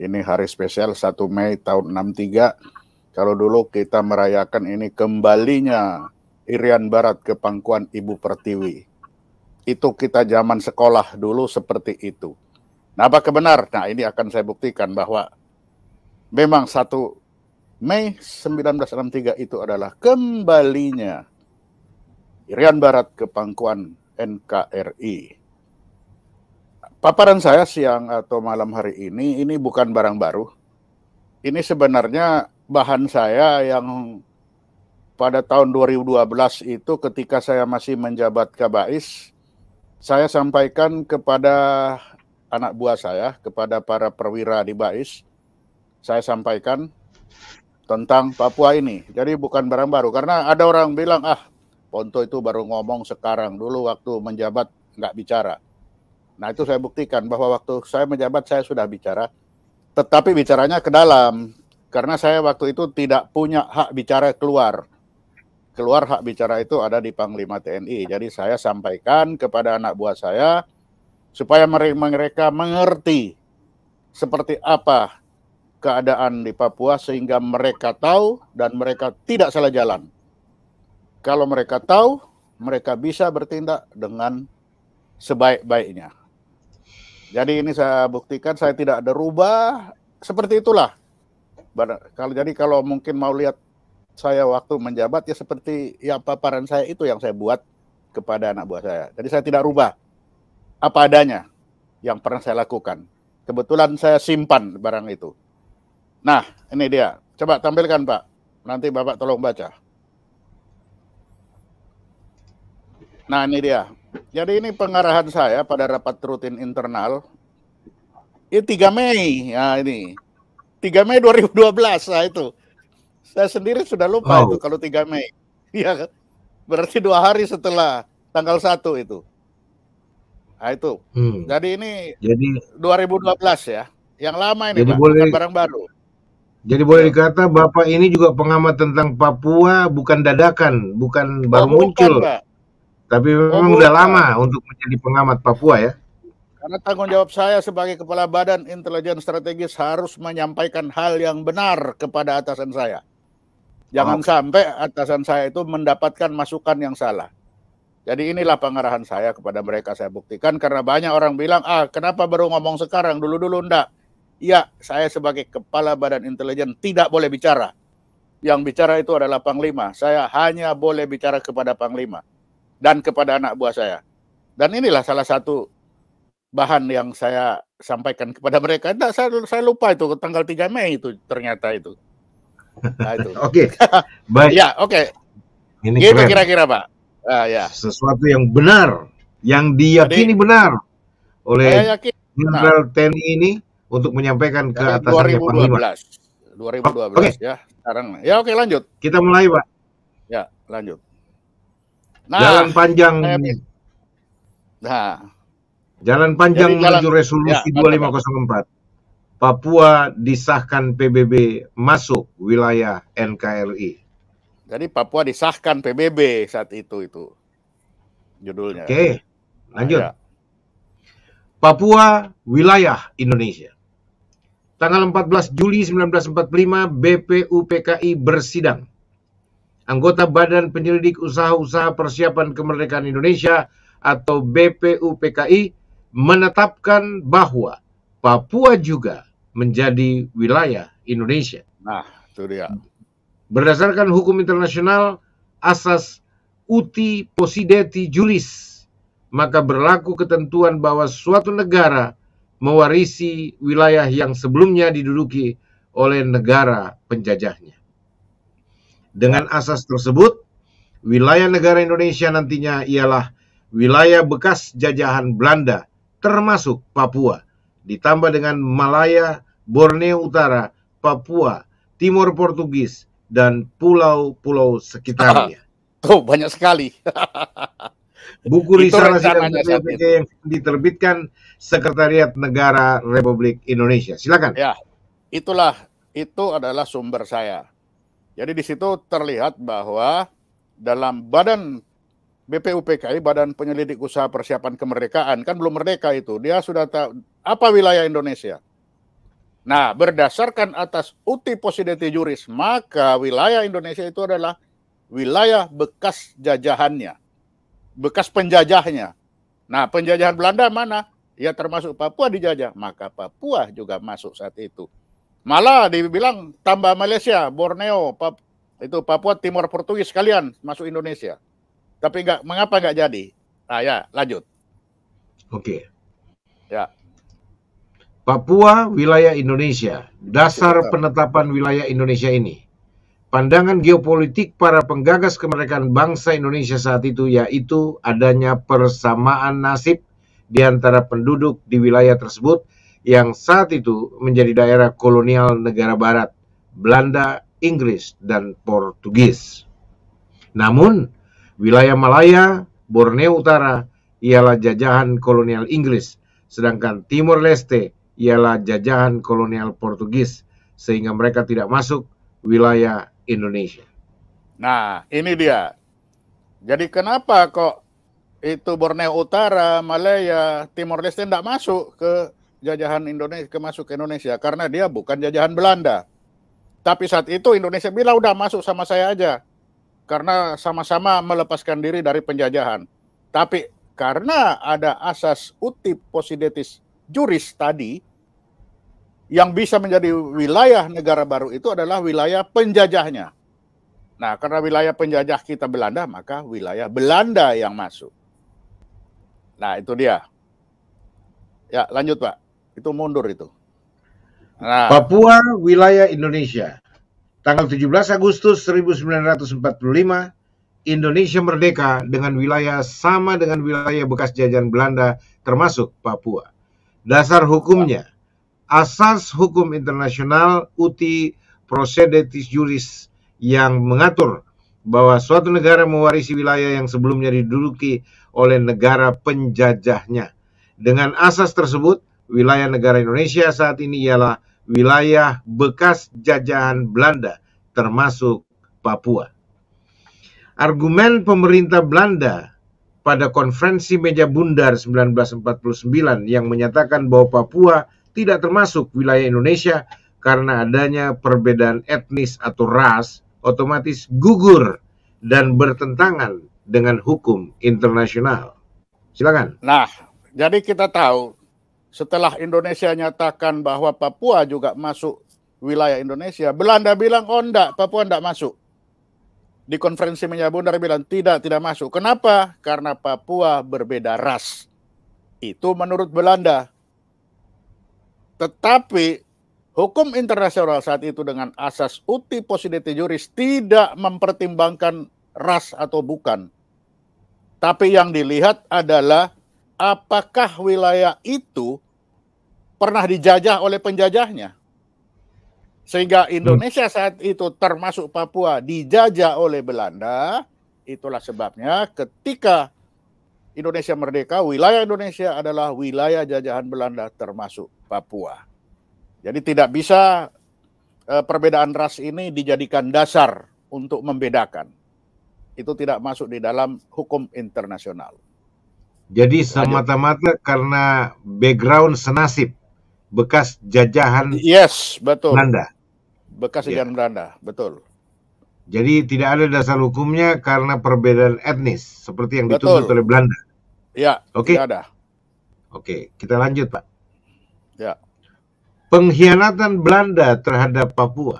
Ini hari spesial 1 Mei tahun 63. Kalau dulu kita merayakan ini kembalinya Irian Barat ke pangkuan Ibu Pertiwi. Itu kita zaman sekolah dulu seperti itu. Nah, apakah benar? Nah, ini akan saya buktikan bahwa memang 1 Mei 1963 itu adalah kembalinya Irian Barat ke pangkuan NKRI. Paparan saya siang atau malam hari ini bukan barang baru. Ini sebenarnya bahan saya yang pada tahun 2012 itu ketika saya masih menjabat Kabais, saya sampaikan kepada anak buah saya, kepada para perwira di Bais, saya sampaikan tentang Papua ini. Jadi bukan barang baru, karena ada orang bilang, Ponto itu baru ngomong sekarang, dulu waktu menjabat nggak bicara. Nah, itu saya buktikan bahwa waktu saya menjabat saya sudah bicara, tetapi bicaranya ke dalam, karena saya waktu itu tidak punya hak bicara keluar. Keluar hak bicara itu ada di Panglima TNI. Jadi saya sampaikan kepada anak buah saya, supaya mereka mengerti seperti apa keadaan di Papua, sehingga mereka tahu dan mereka tidak salah jalan. Kalau mereka tahu, mereka bisa bertindak dengan sebaik-baiknya. Jadi ini saya buktikan, saya tidak ada rubah, seperti itulah. Kalau mungkin mau lihat saya waktu menjabat, ya seperti ya paparan saya itu yang saya buat kepada anak buah saya. Jadi saya tidak rubah apa adanya yang pernah saya lakukan. Kebetulan saya simpan barang itu. Nah, ini dia. Coba tampilkan, Pak. Nanti Bapak tolong baca. Nah, ini dia. Jadi ini pengarahan saya pada rapat rutin internal. Ini 3 Mei. Nah, ini. 3 Mei 2012. Nah, itu. Saya sendiri sudah lupa itu kalau 3 Mei. Iya, berarti 2 hari setelah tanggal 1 itu. Nah, itu. Jadi ini 2012 ya. Yang lama ini, Pak. Bukan barang baru. Jadi boleh dikata Bapak ini juga pengamat tentang Papua, bukan dadakan, bukan baru muncul. Pak. Tapi memang udah lama untuk menjadi pengamat Papua ya. Karena tanggung jawab saya sebagai Kepala Badan Intelijen Strategis harus menyampaikan hal yang benar kepada atasan saya. Jangan sampai atasan saya itu mendapatkan masukan yang salah. Jadi inilah pengarahan saya kepada mereka, saya buktikan. Karena banyak orang bilang, kenapa baru ngomong sekarang, dulu-dulu enggak. Ya, saya sebagai Kepala Badan Intelijen tidak boleh bicara. Yang bicara itu adalah Panglima. Saya hanya boleh bicara kepada Panglima dan kepada anak buah saya. Dan inilah salah satu bahan yang saya sampaikan kepada mereka. Nah, saya lupa itu tanggal 3 Mei itu ternyata itu. Nah, itu. Oke. Baik. Ya, oke. Ini gitu kira-kira, Pak. Ya. Sesuatu yang benar, yang diyakini benar oleh Jenderal TNI ini untuk menyampaikan ke atasannya Panglima. 2012 ya. Sekarang. Ya, oke, lanjut. Kita mulai, Pak. Ya, lanjut. Nah, jalan panjang menuju resolusi 2504. Papua disahkan PBB masuk wilayah NKRI. Jadi Papua disahkan PBB saat itu judulnya. Oke, lanjut. Papua wilayah Indonesia. Tanggal 14 Juli 1945 BPUPKI bersidang. Anggota Badan Penyelidik Usaha-Usaha Persiapan Kemerdekaan Indonesia atau BPUPKI menetapkan bahwa Papua juga menjadi wilayah Indonesia. Nah, itu dia. Berdasarkan hukum internasional asas uti possidetis juris, maka berlaku ketentuan bahwa suatu negara mewarisi wilayah yang sebelumnya diduduki oleh negara penjajahnya. Dengan asas tersebut, wilayah negara Indonesia nantinya ialah wilayah bekas jajahan Belanda, termasuk Papua, ditambah dengan Malaya, Borneo Utara, Papua, Timor Portugis, dan pulau-pulau sekitarnya. Tuh, banyak sekali. Buku risalah sidang BPUPKI yang diterbitkan Sekretariat Negara Republik Indonesia. Silakan. Ya, itu adalah sumber saya. Jadi di situ terlihat bahwa dalam Badan BPUPKI, Badan Penyelidik Usaha Persiapan Kemerdekaan, kan belum merdeka itu, dia sudah tahu apa wilayah Indonesia. Nah, berdasarkan atas uti possidetis juris, maka wilayah Indonesia itu adalah wilayah bekas jajahannya, bekas penjajahnya. Nah, penjajahan Belanda mana? Ya termasuk Papua dijajah, maka Papua juga masuk saat itu. Malah dibilang tambah Malaysia, Borneo, itu Papua Timor Portugis sekalian masuk Indonesia. Tapi mengapa nggak jadi? Nah ya, lanjut. Oke. Ya. Papua wilayah Indonesia. Dasar penetapan wilayah Indonesia ini. Pandangan geopolitik para penggagas kemerdekaan bangsa Indonesia saat itu yaitu adanya persamaan nasib di antara penduduk di wilayah tersebut yang saat itu menjadi daerah kolonial negara barat, Belanda, Inggris, dan Portugis. Namun, wilayah Malaya, Borneo Utara ialah jajahan kolonial Inggris, sedangkan Timor Leste ialah jajahan kolonial Portugis, sehingga mereka tidak masuk wilayah Indonesia. Nah, ini dia. Jadi kenapa kok itu Borneo Utara, Malaya, Timor Leste tidak masuk ke jajahan Indonesia, masuk ke Indonesia? Karena dia bukan jajahan Belanda. Tapi saat itu Indonesia bilang udah masuk sama saya aja. Karena sama-sama melepaskan diri dari penjajahan. Tapi karena ada asas uti possidetis juris tadi, yang bisa menjadi wilayah negara baru itu adalah wilayah penjajahnya. Nah, karena wilayah penjajah kita Belanda, maka wilayah Belanda yang masuk. Nah, itu dia. Ya, lanjut Pak. Itu mundur itu. Nah, Papua wilayah Indonesia. Tanggal 17 Agustus 1945, Indonesia merdeka dengan wilayah sama dengan wilayah bekas jajahan Belanda termasuk Papua. Dasar hukumnya, asas hukum internasional uti possidetis juris yang mengatur bahwa suatu negara mewarisi wilayah yang sebelumnya diduduki oleh negara penjajahnya. Dengan asas tersebut, wilayah negara Indonesia saat ini ialah wilayah bekas jajahan Belanda, termasuk Papua. Argumen pemerintah Belanda pada konferensi meja bundar 1949 yang menyatakan bahwa Papua tidak termasuk wilayah Indonesia karena adanya perbedaan etnis atau ras, otomatis gugur dan bertentangan dengan hukum internasional. Silakan. Nah, jadi kita tahu setelah Indonesia nyatakan bahwa Papua juga masuk wilayah Indonesia, Belanda bilang, oh enggak, Papua enggak masuk. Di konferensi meja bundar bilang tidak masuk. Kenapa? Karena Papua berbeda ras. Itu menurut Belanda. Tetapi hukum internasional saat itu dengan asas uti possidetis juris tidak mempertimbangkan ras atau bukan. Tapi yang dilihat adalah apakah wilayah itu pernah dijajah oleh penjajahnya. Sehingga Indonesia saat itu termasuk Papua dijajah oleh Belanda. Itulah sebabnya ketika Indonesia merdeka, wilayah Indonesia adalah wilayah jajahan Belanda termasuk Papua. Jadi tidak bisa perbedaan ras ini dijadikan dasar untuk membedakan. Itu tidak masuk di dalam hukum internasional. Jadi semata-mata karena background senasib bekas jajahan betul. Belanda. Bekas jajahan Belanda, betul. Jadi tidak ada dasar hukumnya karena perbedaan etnis seperti yang dituntut oleh Belanda. Ya, tidak ada. Oke, kita lanjut, Pak. Ya. Pengkhianatan Belanda terhadap Papua.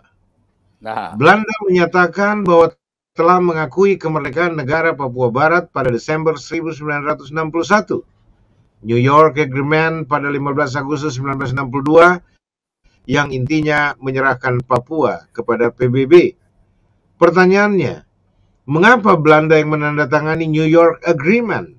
Nah, Belanda menyatakan bahwa telah mengakui kemerdekaan negara Papua Barat pada Desember 1961. New York Agreement pada 15 Agustus 1962 yang intinya menyerahkan Papua kepada PBB. Pertanyaannya, mengapa Belanda yang menandatangani New York Agreement?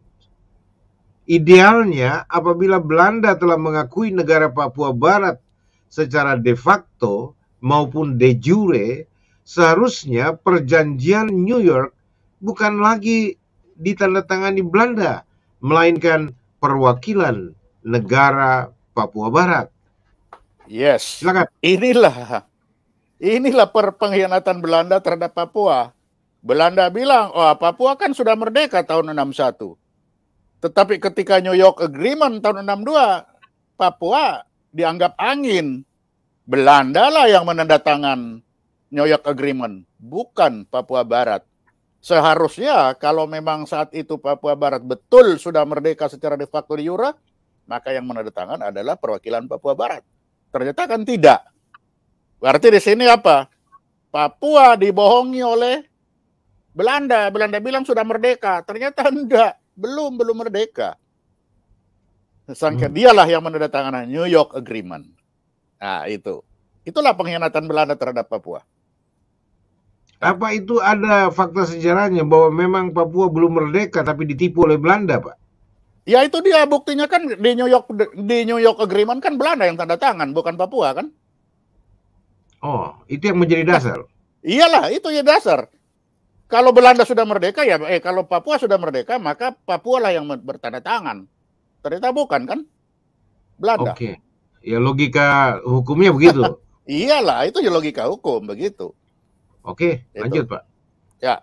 Idealnya, apabila Belanda telah mengakui negara Papua Barat secara de facto maupun de jure, seharusnya perjanjian New York bukan lagi ditandatangani Belanda, melainkan perwakilan negara Papua Barat. Yes. Silakan. Inilah pengkhianatan Belanda terhadap Papua. Belanda bilang, oh Papua kan sudah merdeka tahun 61. Tetapi ketika New York Agreement tahun 62, Papua dianggap angin. Belanda lah yang menandatangan New York Agreement, bukan Papua Barat. Seharusnya kalau memang saat itu Papua Barat betul sudah merdeka secara de facto de jure, maka yang menandatangan adalah perwakilan Papua Barat. Ternyata kan tidak. Berarti di sini apa? Papua dibohongi oleh Belanda. Belanda bilang sudah merdeka. Ternyata enggak. Belum merdeka. Sangka dialah yang menandatangani New York Agreement. Nah, itu. Itulah pengkhianatan Belanda terhadap Papua. Apa itu ada fakta sejarahnya bahwa memang Papua belum merdeka tapi ditipu oleh Belanda, Pak? Ya itu dia buktinya kan di New York Agreement kan Belanda yang tanda tangan, bukan Papua kan? Oh, itu yang menjadi dasar. Iyalah, itu ya dasar. Kalau Belanda sudah merdeka ya, kalau Papua sudah merdeka maka Papua lah yang bertanda tangan. Ternyata bukan kan? Belanda. Oke. Ya logika hukumnya begitu. Iyalah, itu ya logika hukum begitu. Oke, lanjut Pak. Ya.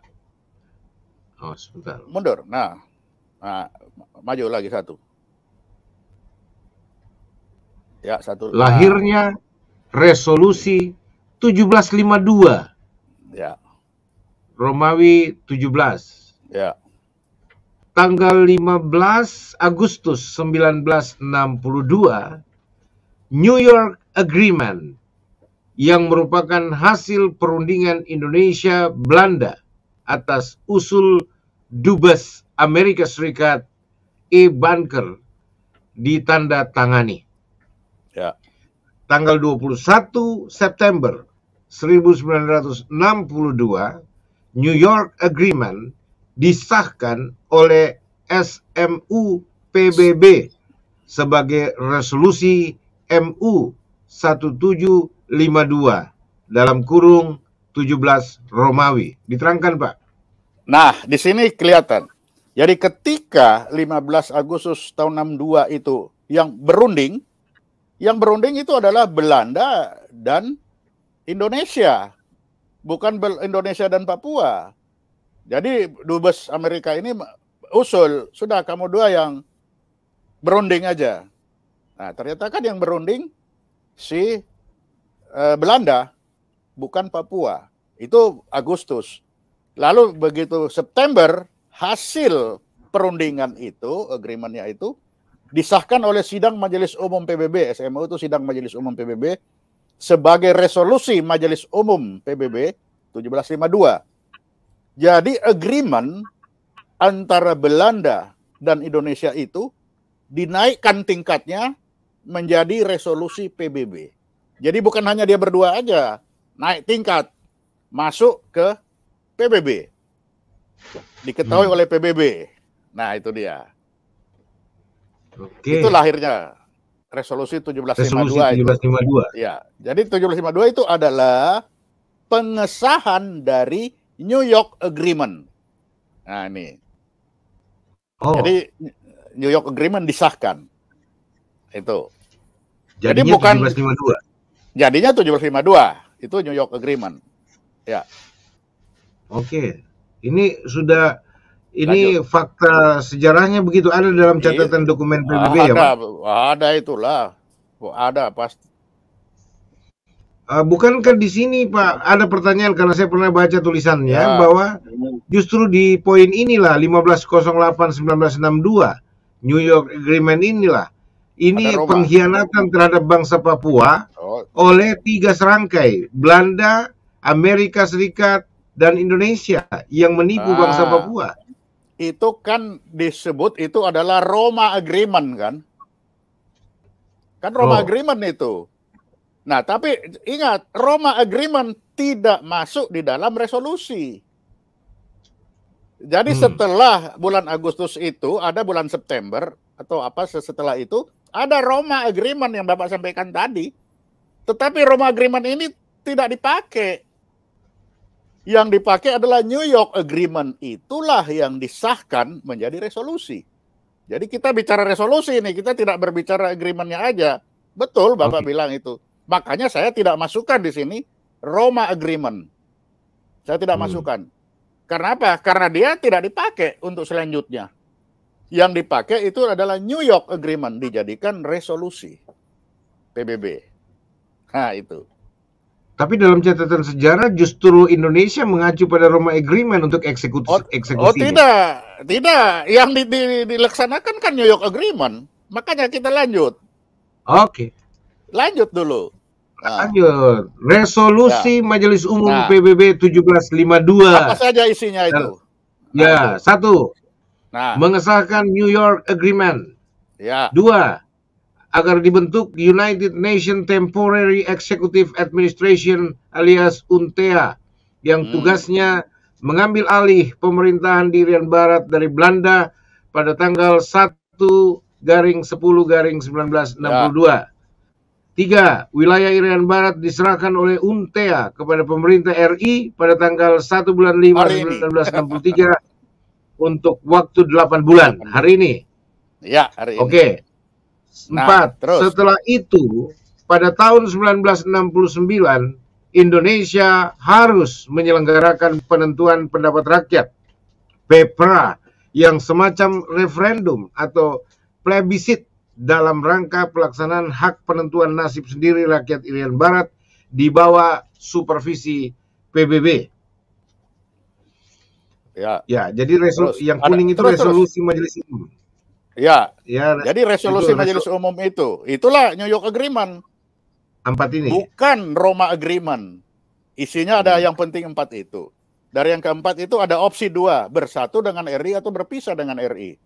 Oh, sebentar. Mundur. Nah, maju lagi satu. Ya, satu. Lahirnya resolusi 1752. Ya. Romawi 17. Ya. Tanggal 15 Agustus 1962, New York Agreement yang merupakan hasil perundingan Indonesia-Belanda atas usul Dubes Amerika Serikat E. Bunker ditandatangani. Ya. Tanggal 21 September 1962, New York Agreement disahkan oleh SMU PBB sebagai resolusi MU 1752 dalam kurung 17 Romawi. Diterangkan, Pak. Nah, di sini kelihatan. Jadi ketika 15 Agustus tahun 62 itu yang berunding itu adalah Belanda dan Indonesia. Bukan Indonesia dan Papua. Jadi Dubes Amerika ini usul, sudah kamu dua yang berunding aja. Nah, ternyata kan yang berunding si Belanda, bukan Papua. Itu Agustus. Lalu begitu September, hasil perundingan itu, agreement-nya itu, disahkan oleh Sidang Majelis Umum PBB. SMU itu Sidang Majelis Umum PBB sebagai resolusi Majelis Umum PBB 1752. Jadi agreement antara Belanda dan Indonesia itu dinaikkan tingkatnya menjadi resolusi PBB. Jadi bukan hanya dia berdua aja, naik tingkat, masuk ke PBB. Diketahui oleh PBB. Nah, itu dia. Oke. Itu lahirnya resolusi 1752 itu. Ya, jadi 1752 itu adalah pengesahan dari New York Agreement. Nah, ini. Oh. Jadi New York Agreement disahkan. Itu. Jadi bukan 1752. Jadinya 1752. Itu New York Agreement. Ya. Oke. Ini sudah fakta sejarahnya begitu ada dalam catatan dokumen PBB ya, Pak? Ada itulah. Ada pasti. Bukankah di sini, Pak, ada pertanyaan karena saya pernah baca tulisannya bahwa justru di poin inilah 1508-1962 New York Agreement inilah ini pengkhianatan terhadap bangsa Papua oleh 3 serangkai, Belanda, Amerika Serikat, dan Indonesia yang menipu bangsa Papua. Itu kan disebut itu adalah Roma Agreement kan? Kan Roma Agreement itu. Nah, tapi ingat, Roma Agreement tidak masuk di dalam resolusi. Jadi setelah bulan Agustus itu, ada bulan September, atau apa setelah itu, ada Roma Agreement yang Bapak sampaikan tadi. Tetapi Roma Agreement ini tidak dipakai. Yang dipakai adalah New York Agreement. Itulah yang disahkan menjadi resolusi. Jadi kita bicara resolusi ini, kita tidak berbicara agreement-nya aja. Betul Bapak bilang itu. Makanya saya tidak masukkan di sini Roma Agreement. Saya tidak masukkan. Karena apa? Karena dia tidak dipakai untuk selanjutnya. Yang dipakai itu adalah New York Agreement, dijadikan resolusi PBB. Nah, itu. Tapi dalam catatan sejarah justru Indonesia mengacu pada Roma Agreement untuk eksekusi. Oh tidak. Yang dilaksanakan kan New York Agreement. Makanya kita lanjut. Oke. Lanjut dulu. Lanjut. Resolusi Majelis Umum PBB 1752. Apa saja isinya itu? Ya, satu. Mengesahkan New York Agreement. Ya. 2. Agar dibentuk United Nations Temporary Executive Administration alias UNTEA yang tugasnya mengambil alih pemerintahan di Irian Barat dari Belanda pada tanggal 1/10/1962. 3. Wilayah Irian Barat diserahkan oleh UNTEA kepada pemerintah RI pada tanggal 1/5/1963 untuk waktu 8 bulan. Hari ini. Ya, hari ini. Oke. 4. Setelah itu, pada tahun 1969, Indonesia harus menyelenggarakan penentuan pendapat rakyat (PEPRA) yang semacam referendum atau plebisit dalam rangka pelaksanaan hak penentuan nasib sendiri rakyat Irian Barat di bawah supervisi PBB. Ya, jadi yang kuning itu resolusi Majelis Umum. Ya, jadi resolusi Majelis Umum itulah New York Agreement. 4 ini. Bukan Roma Agreement. Isinya ada yang penting 4 itu. Dari yang keempat itu ada opsi 2, bersatu dengan RI atau berpisah dengan RI.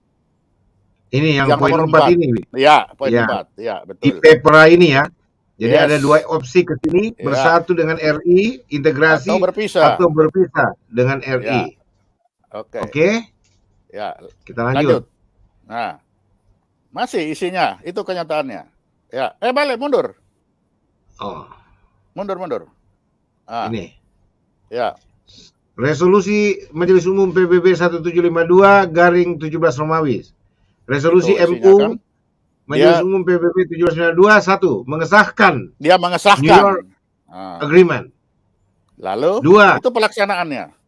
Ini yang poin 4 ini. Ya, poin 4. Ya, betul. Di PEPRA ini ya. Jadi ada 2 opsi ke sini, bersatu dengan RI, integrasi atau berpisah dengan RI. Oke. Ya, kita lanjut. Nah, masih isinya, itu kenyataannya. Ya, balik, mundur. Mundur. Ini. Ya. Resolusi Majelis Umum PBB 1752/17 Romawi. Resolusi MU kan? Majelis Umum PBB 1792 1. Mengesahkan. Dia mengesahkan. New York Agreement. Lalu, 2. Itu pelaksanaannya.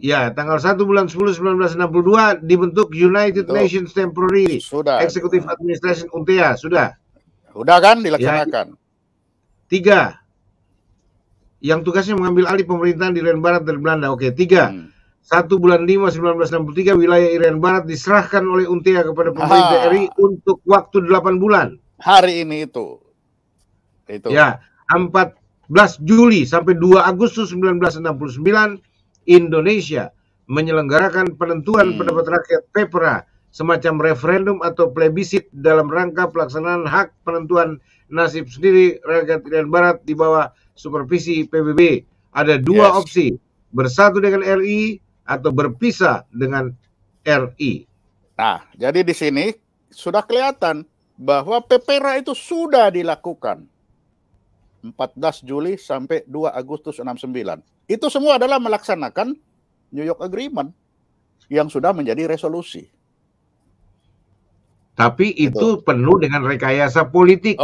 Ya, tanggal 1/10/1962 dibentuk United Nations Temporary Executive Administration UNTEA. Sudah kan dilaksanakan. 3. Yang tugasnya mengambil alih pemerintahan di Irian Barat dari Belanda. Oke, 3. 1/5/1963 wilayah Irian Barat diserahkan oleh UNTEA kepada pemerintah RI untuk waktu 8 bulan. Hari ini itu. Ya, 14 Juli sampai 2 Agustus 1969 Indonesia menyelenggarakan penentuan pendapat rakyat PEPRA semacam referendum atau plebisit dalam rangka pelaksanaan hak penentuan nasib sendiri rakyat Irian Barat di bawah supervisi PBB. Ada 2 opsi, bersatu dengan RI atau berpisah dengan RI. Nah, jadi di sini sudah kelihatan bahwa PEPRA itu sudah dilakukan 14 Juli sampai 2 Agustus 69. Itu semua adalah melaksanakan New York Agreement yang sudah menjadi resolusi. Tapi itu penuh dengan rekayasa politik.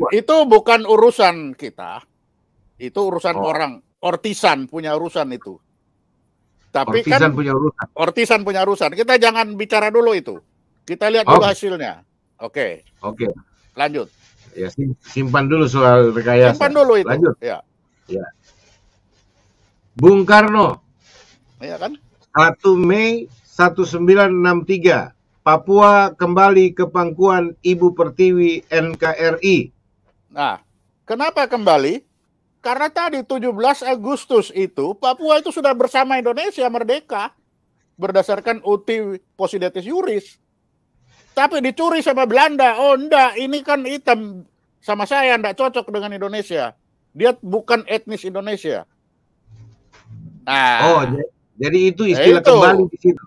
Itu bukan urusan kita. Itu urusan orang. Ortisan punya urusan itu. Tapi Ortisan punya urusan. Kita jangan bicara dulu itu. Kita lihat dulu hasilnya. Oke. Lanjut. Ya, simpan dulu soal rekayasa. Simpan dulu itu. Lanjut. Ya. Bung Karno. Iya kan? 1 Mei 1963. Papua kembali ke pangkuan Ibu Pertiwi NKRI. Nah, kenapa kembali? Karena tadi 17 Agustus itu Papua itu sudah bersama Indonesia merdeka berdasarkan uti possidetis juris. Tapi dicuri sama Belanda. Oh enggak, ini kan hitam sama saya, enggak cocok dengan Indonesia. Dia bukan etnis Indonesia. Nah, jadi itu istilah kembali di situ.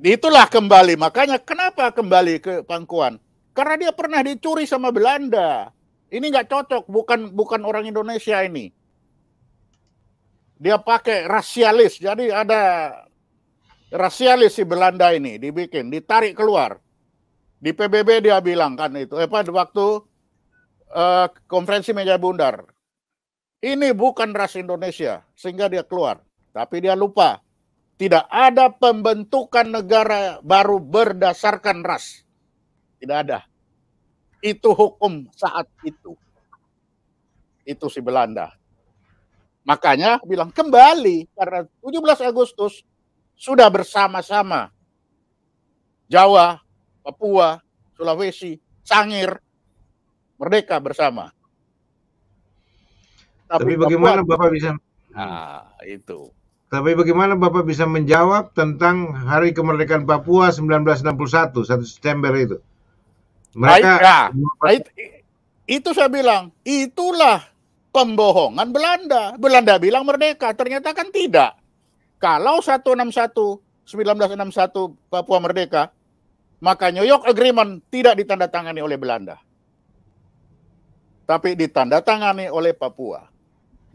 Itulah kembali. Makanya kenapa kembali ke pangkuan? Karena dia pernah dicuri sama Belanda. Ini nggak cocok, bukan orang Indonesia ini. Dia pakai rasialis. Jadi ada rasialis si Belanda ini dibikin, ditarik keluar. Di PBB dia bilang kan itu, waktu konferensi meja bundar. Ini bukan ras Indonesia, sehingga dia keluar. Tapi dia lupa, tidak ada pembentukan negara baru berdasarkan ras. Tidak ada. Itu hukum saat itu. Itu si Belanda. Makanya bilang kembali karena 17 Agustus sudah bersama-sama Jawa, Papua, Sulawesi, Sangir merdeka bersama. Tapi bagaimana Bapak bisa itu. Tapi bagaimana Bapak bisa menjawab tentang Hari Kemerdekaan Papua 1961, 1 September itu? Mereka itu saya bilang, itulah pembohongan Belanda. Belanda bilang merdeka, ternyata kan tidak. Kalau 1961 Papua merdeka, maka New York Agreement tidak ditandatangani oleh Belanda. Tapi ditandatangani oleh Papua.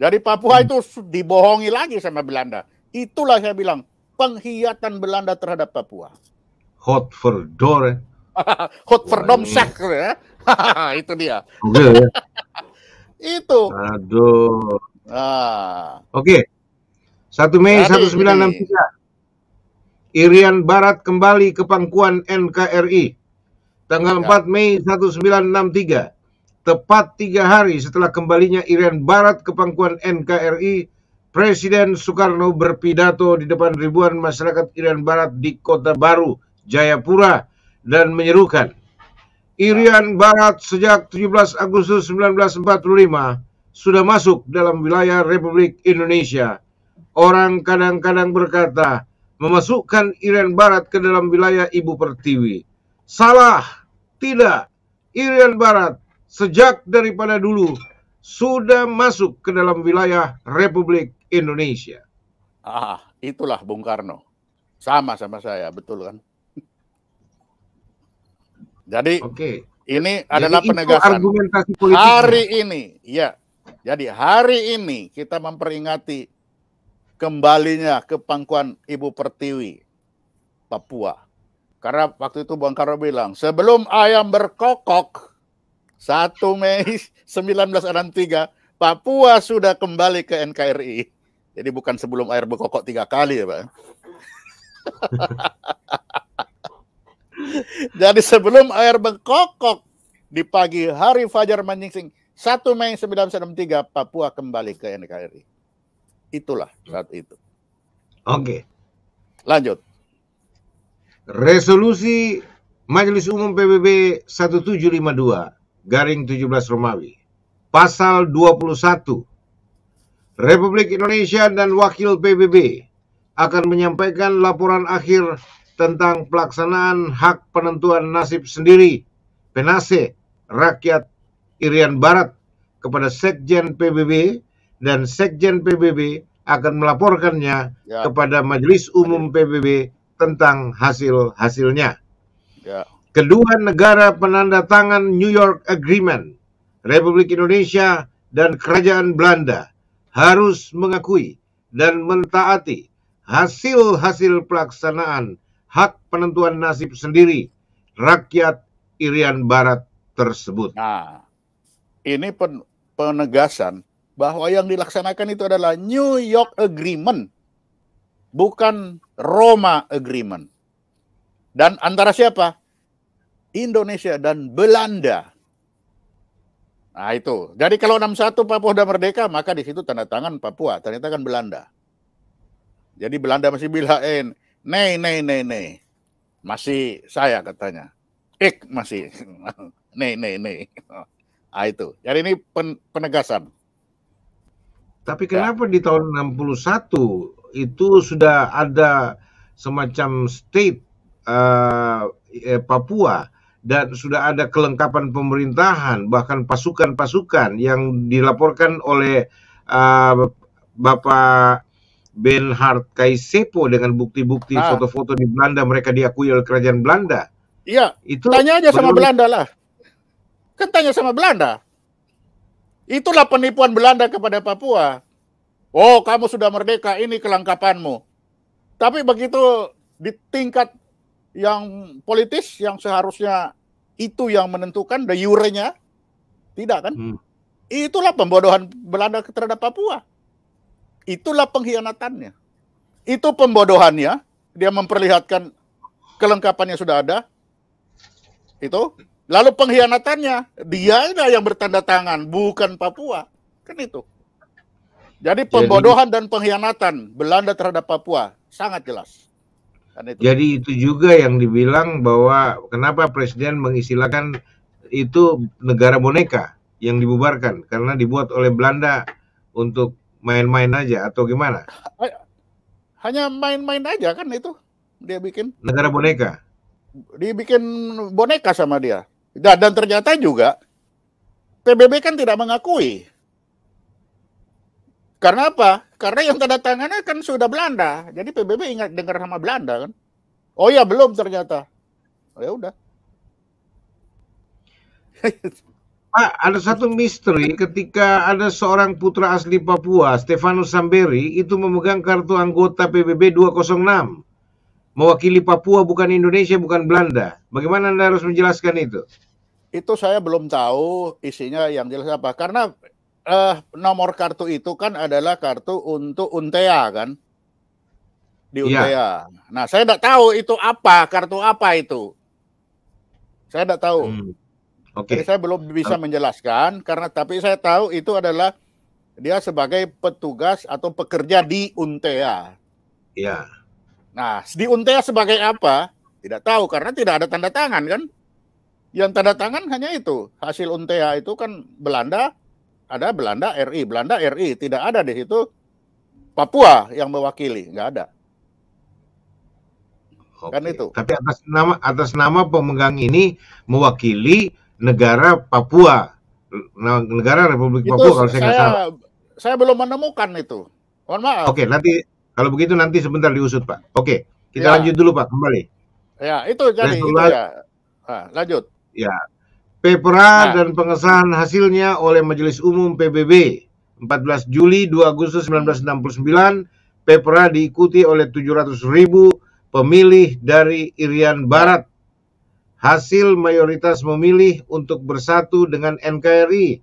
Jadi Papua itu dibohongi lagi sama Belanda. Itulah saya bilang, pengkhianatan Belanda terhadap Papua. Hot for door. Hot for domsak ya. Itu dia. Okay. Itu. Aduh. Oke. 1 Mei 1963. Irian Barat kembali ke pangkuan NKRI. Tanggal 4 Mei 1963. Tepat 3 hari setelah kembalinya Irian Barat ke pangkuan NKRI, Presiden Soekarno berpidato di depan ribuan masyarakat Irian Barat di Kota Baru, Jayapura, dan menyerukan, Irian Barat sejak 17 Agustus 1945 sudah masuk dalam wilayah Republik Indonesia. Orang kadang-kadang berkata, memasukkan Irian Barat ke dalam wilayah Ibu Pertiwi. Salah, tidak. Irian Barat sejak daripada dulu sudah masuk ke dalam wilayah Republik Indonesia. Itulah Bung Karno. Sama saya, betul kan? Jadi ini adalah penegasan. Argumentasi hari ini, ya. Jadi hari ini kita memperingati kembalinya ke pangkuan Ibu Pertiwi, Papua. Karena waktu itu Bung Karno bilang, sebelum ayam berkokok, 1 Mei 1963, Papua sudah kembali ke NKRI. Jadi bukan sebelum air berkokok 3 kali ya Pak. Jadi sebelum air berkokok di pagi hari Fajar menyingsing 1 Mei 1963, Papua kembali ke NKRI. Itulah saat itu. Oke. Lanjut. Resolusi Majelis Umum PBB 1752 garing 17 Romawi. Pasal 21. Republik Indonesia dan Wakil PBB akan menyampaikan laporan akhir tentang pelaksanaan hak penentuan nasib sendiri Penase rakyat Irian Barat kepada Sekjen PBB, dan Sekjen PBB akan melaporkannya kepada Majelis Umum PBB tentang hasil-hasilnya. Kedua negara penanda tangan New York Agreement, Republik Indonesia dan Kerajaan Belanda, harus mengakui dan mentaati hasil-hasil pelaksanaan hak penentuan nasib sendiri rakyat Irian Barat tersebut. Nah, ini penegasan bahwa yang dilaksanakan itu adalah New York Agreement, bukan Roma Agreement. Dan antara siapa? Indonesia dan Belanda. Nah itu. Jadi kalau 61 Papua sudah merdeka, maka di situ tanda tangan Papua. Ternyata kan Belanda. Jadi Belanda masih bilang, nei. Masih saya katanya. Masih. nei. Nah itu. Jadi ini penegasan. Tapi kenapa di tahun 61 itu sudah ada semacam state Papua, dan sudah ada kelengkapan pemerintahan, bahkan pasukan-pasukan yang dilaporkan oleh Bapak Bernhard Kaisepo dengan bukti-bukti foto-foto di Belanda, mereka diakui oleh kerajaan Belanda. Iya, itu tanya aja sama Belanda lah. Kan tanya sama Belanda. Itulah penipuan Belanda kepada Papua. Oh, kamu sudah merdeka, ini kelengkapanmu. Tapi begitu di tingkat yang politis, yang seharusnya itu yang menentukan de jure-nya, tidak kan? Itulah pembodohan Belanda terhadap Papua. Itulah pengkhianatannya. Itu pembodohannya, dia memperlihatkan kelengkapannya sudah ada. Itu. Lalu pengkhianatannya, dia yang bertanda tangan, bukan Papua. Kan itu. Jadi pembodohan dan pengkhianatan Belanda terhadap Papua sangat jelas. Kan itu. Jadi itu juga yang dibilang bahwa kenapa Presiden mengistilahkan itu negara boneka yang dibubarkan karena dibuat oleh Belanda untuk main-main aja atau gimana? Hanya main-main aja kan itu dia bikin. Negara boneka. Dibikin boneka sama dia. Dan ternyata juga PBB kan tidak mengakui. Karena apa? Karena yang tanda tangannya kan sudah Belanda. Jadi PBB ingat dengar sama Belanda kan. Oh ya belum ternyata. Oh ya udah. Pak, ada satu misteri ketika ada seorang putra asli Papua, Stefanus Samberi, itu memegang kartu anggota PBB 206. Mewakili Papua bukan Indonesia, bukan Belanda. Bagaimana Anda harus menjelaskan itu? Itu saya belum tahu isinya yang jelas apa. Karena nomor kartu itu kan adalah kartu untuk Untea kan. Di Untea. Ya. Nah, saya tidak tahu itu apa, kartu apa itu. Saya tidak tahu. Jadi saya belum bisa menjelaskan tapi saya tahu itu adalah dia sebagai petugas atau pekerja di Untea. Iya. Nah, di Untea sebagai apa? Tidak tahu karena tidak ada tanda tangan kan. Yang tanda tangan hanya itu. Hasil Untea itu kan Belanda, ada Belanda RI, tidak ada di situ Papua yang mewakili, nggak ada. Kan itu. Tapi atas nama pemegang ini mewakili negara Papua, negara Republik Papua kalau saya nggak salah. Saya belum menemukan itu. Mohon maaf. Oke, nanti kalau begitu nanti sebentar diusut Pak. Oke, kita lanjut dulu Pak, kembali. Ya, itu jadi itu ya. Nah, lanjut. Ya, Pepra dan pengesahan hasilnya oleh Majelis Umum PBB 14 Juli 2 Agustus 1969. Pepra diikuti oleh 700.000 pemilih dari Irian Barat. Hasil mayoritas memilih untuk bersatu dengan NKRI.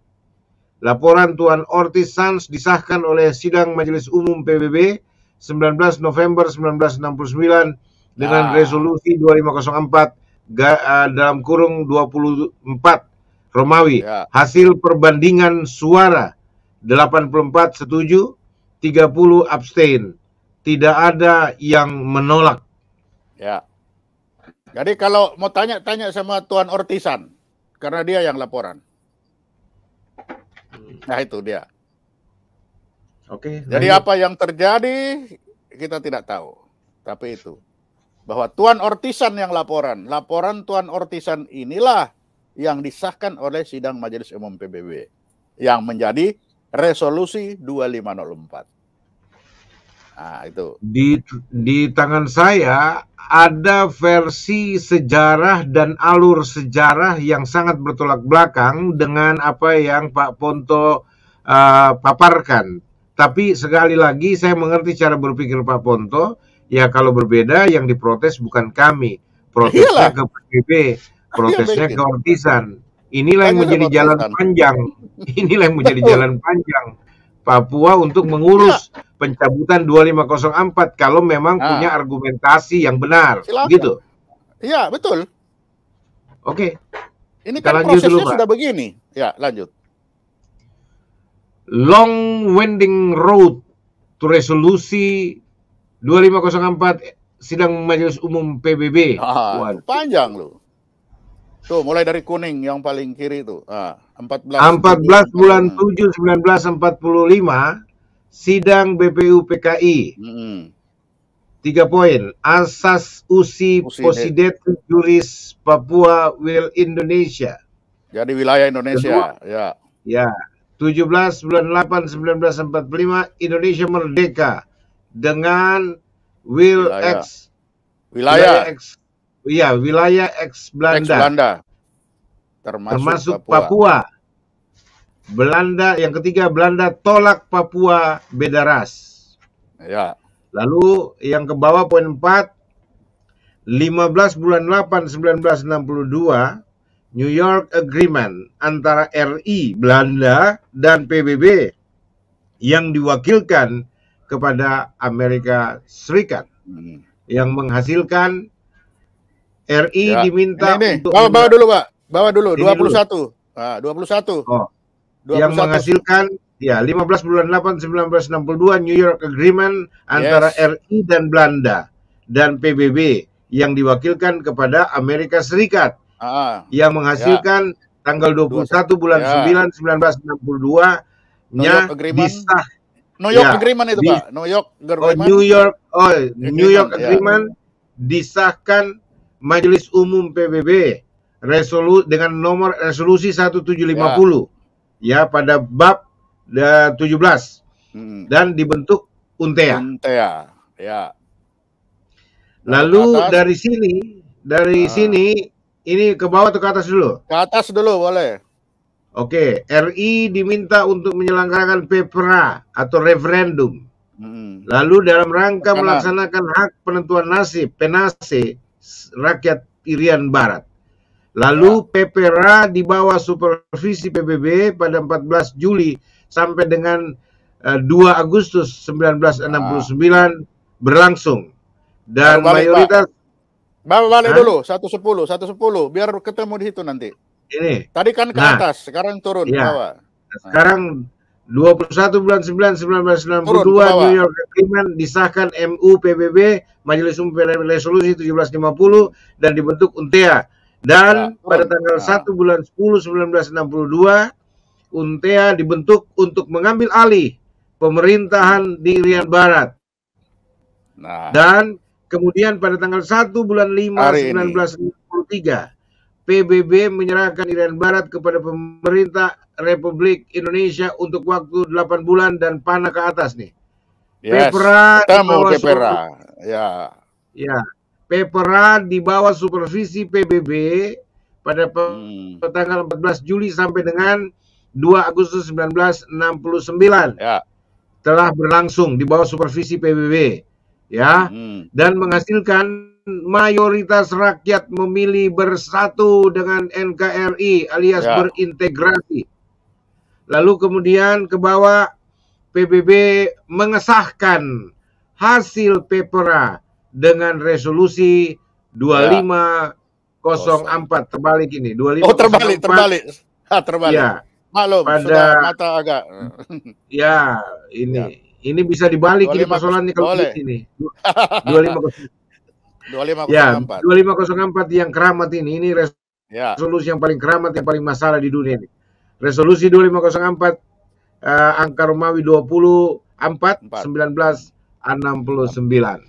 Laporan Tuan Ortiz Sanz disahkan oleh Sidang Majelis Umum PBB 19 November 1969 dengan resolusi 2504 dalam kurung 24 Romawi. Hasil perbandingan suara 84 setuju, 30 abstain. Tidak ada yang menolak. Ya. Jadi kalau mau tanya sama Tuan Ortizan, karena dia yang laporan. Nah itu dia. Oke. Jadi apa yang terjadi kita tidak tahu. Tapi itu bahwa Tuan Ortizan yang laporan Tuan Ortizan inilah yang disahkan oleh Sidang Majelis Umum PBB yang menjadi resolusi 2504. Nah, itu. Di tangan saya ada versi sejarah dan alur sejarah yang sangat bertolak belakang dengan apa yang Pak Ponto paparkan. Tapi sekali lagi saya mengerti cara berpikir Pak Ponto. Ya kalau berbeda yang diprotes bukan kami. Protesnya ke PBB, protesnya ke Ortizan. Inilah yang menjadi jalan panjang. Inilah yang menjadi jalan panjang Papua untuk mengurus pencabutan 2504 kalau memang punya argumentasi yang benar. Silakan. Gitu. Iya, betul. Oke. Ini kan prosesnya dulu, sudah begini. Ya, lanjut. Long winding road to resolusi 2504 Sidang Majelis Umum PBB. Panjang loh. Tuh, mulai dari kuning yang paling kiri itu. 14 bulan 7 1945 Sidang BPU PKI. 3 poin. Asas usi posidet juris Papua Will Indonesia. Jadi wilayah Indonesia. Kedua, ya. 17 bulan 8 1945 Indonesia merdeka dengan Will X. Wilayah X Belanda. Termasuk Papua. Belanda yang ketiga, Belanda tolak Papua beda ras. Ya. Lalu yang ke bawah poin 4, 15 bulan 8 1962 New York Agreement antara RI Belanda dan PBB yang diwakilkan kepada Amerika Serikat yang menghasilkan RI diminta untuk bawa dulu Pak. Bawa dulu 21. 21. Yang menghasilkan Ya, 15 bulan 8 1962 New York Agreement antara RI dan Belanda dan PBB yang diwakilkan kepada Amerika Serikat yang menghasilkan tanggal 21 bulan 9 1962 nya disah New York Agreement itu Pak. New York Agreement. New York Agreement disahkan Majelis Umum PBB dengan nomor resolusi 1750 ya pada bab 17 dan dibentuk UNTEA. Ya. Lalu dari sini ini ke bawah atau ke atas dulu? Ke atas dulu boleh. Oke, RI diminta untuk menyelenggarakan PEPRA atau referendum. Lalu dalam rangka melaksanakan hak penentuan nasib penase rakyat Irian Barat. Lalu PEPRA di bawah supervisi PBB pada 14 Juli sampai dengan 2 Agustus 1969 berlangsung. Dan mayoritas balik dulu 110 biar ketemu di situ nanti. Ini. Tadi kan ke atas, sekarang turun ke bawah. Sekarang 21 bulan 9 1992 New York Agreement disahkan MU PBB Majelis Umum Resolusi 1750 dan dibentuk UNTEA. Dan pada tanggal 1 bulan 10 1962 UNTEA dibentuk untuk mengambil alih pemerintahan di Irian Barat. Dan kemudian pada tanggal 1 bulan 5 1963 PBB menyerahkan Irian Barat kepada pemerintah Republik Indonesia untuk waktu 8 bulan dan panah ke atas nih. PEPRA PEPRA di bawah supervisi PBB pada tanggal 14 Juli sampai dengan 2 Agustus 1969 telah berlangsung di bawah supervisi PBB dan menghasilkan mayoritas rakyat memilih bersatu dengan NKRI alias berintegrasi. Lalu kemudian ke bawah PBB mengesahkan hasil PEPRA dengan resolusi 2504 terbalik ini 2504 terbalik. Ya. Maklum pada mata agak ini bisa dibalik ini persoalannya kalau ini 2504 yang keramat ini resolusi yang paling keramat yang paling masalah di dunia ini. Resolusi 2504 angka Romawi 24 1969.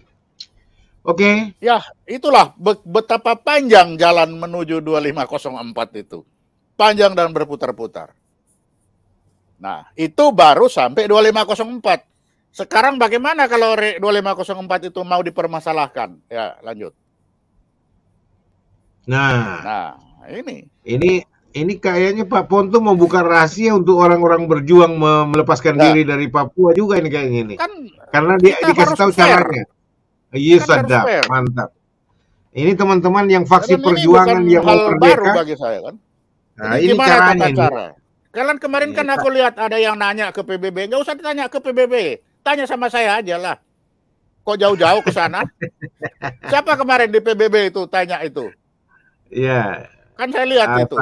Oke. Ya, itulah betapa panjang jalan menuju 2504 itu. Panjang dan berputar-putar. Nah, itu baru sampai 2504. Sekarang bagaimana kalau 2504 itu mau dipermasalahkan? Ya, lanjut. Nah, ini kayaknya Pak Ponto mau buka rahasia untuk orang-orang berjuang melepaskan diri dari Papua juga ini kayaknya ini. Karena dia dikasih tahu caranya. Iya, sadap, mantap. Ini teman-teman yang faksi perjuangan yang mau baru bagi saya kan. Nah, ini caranya ini. Kalian kemarin kan aku lihat ada yang nanya ke PBB, nggak usah ditanya ke PBB. Tanya sama saya aja lah. Kok jauh-jauh ke sana? Siapa kemarin di PBB itu tanya itu? Iya. Kan saya lihat itu.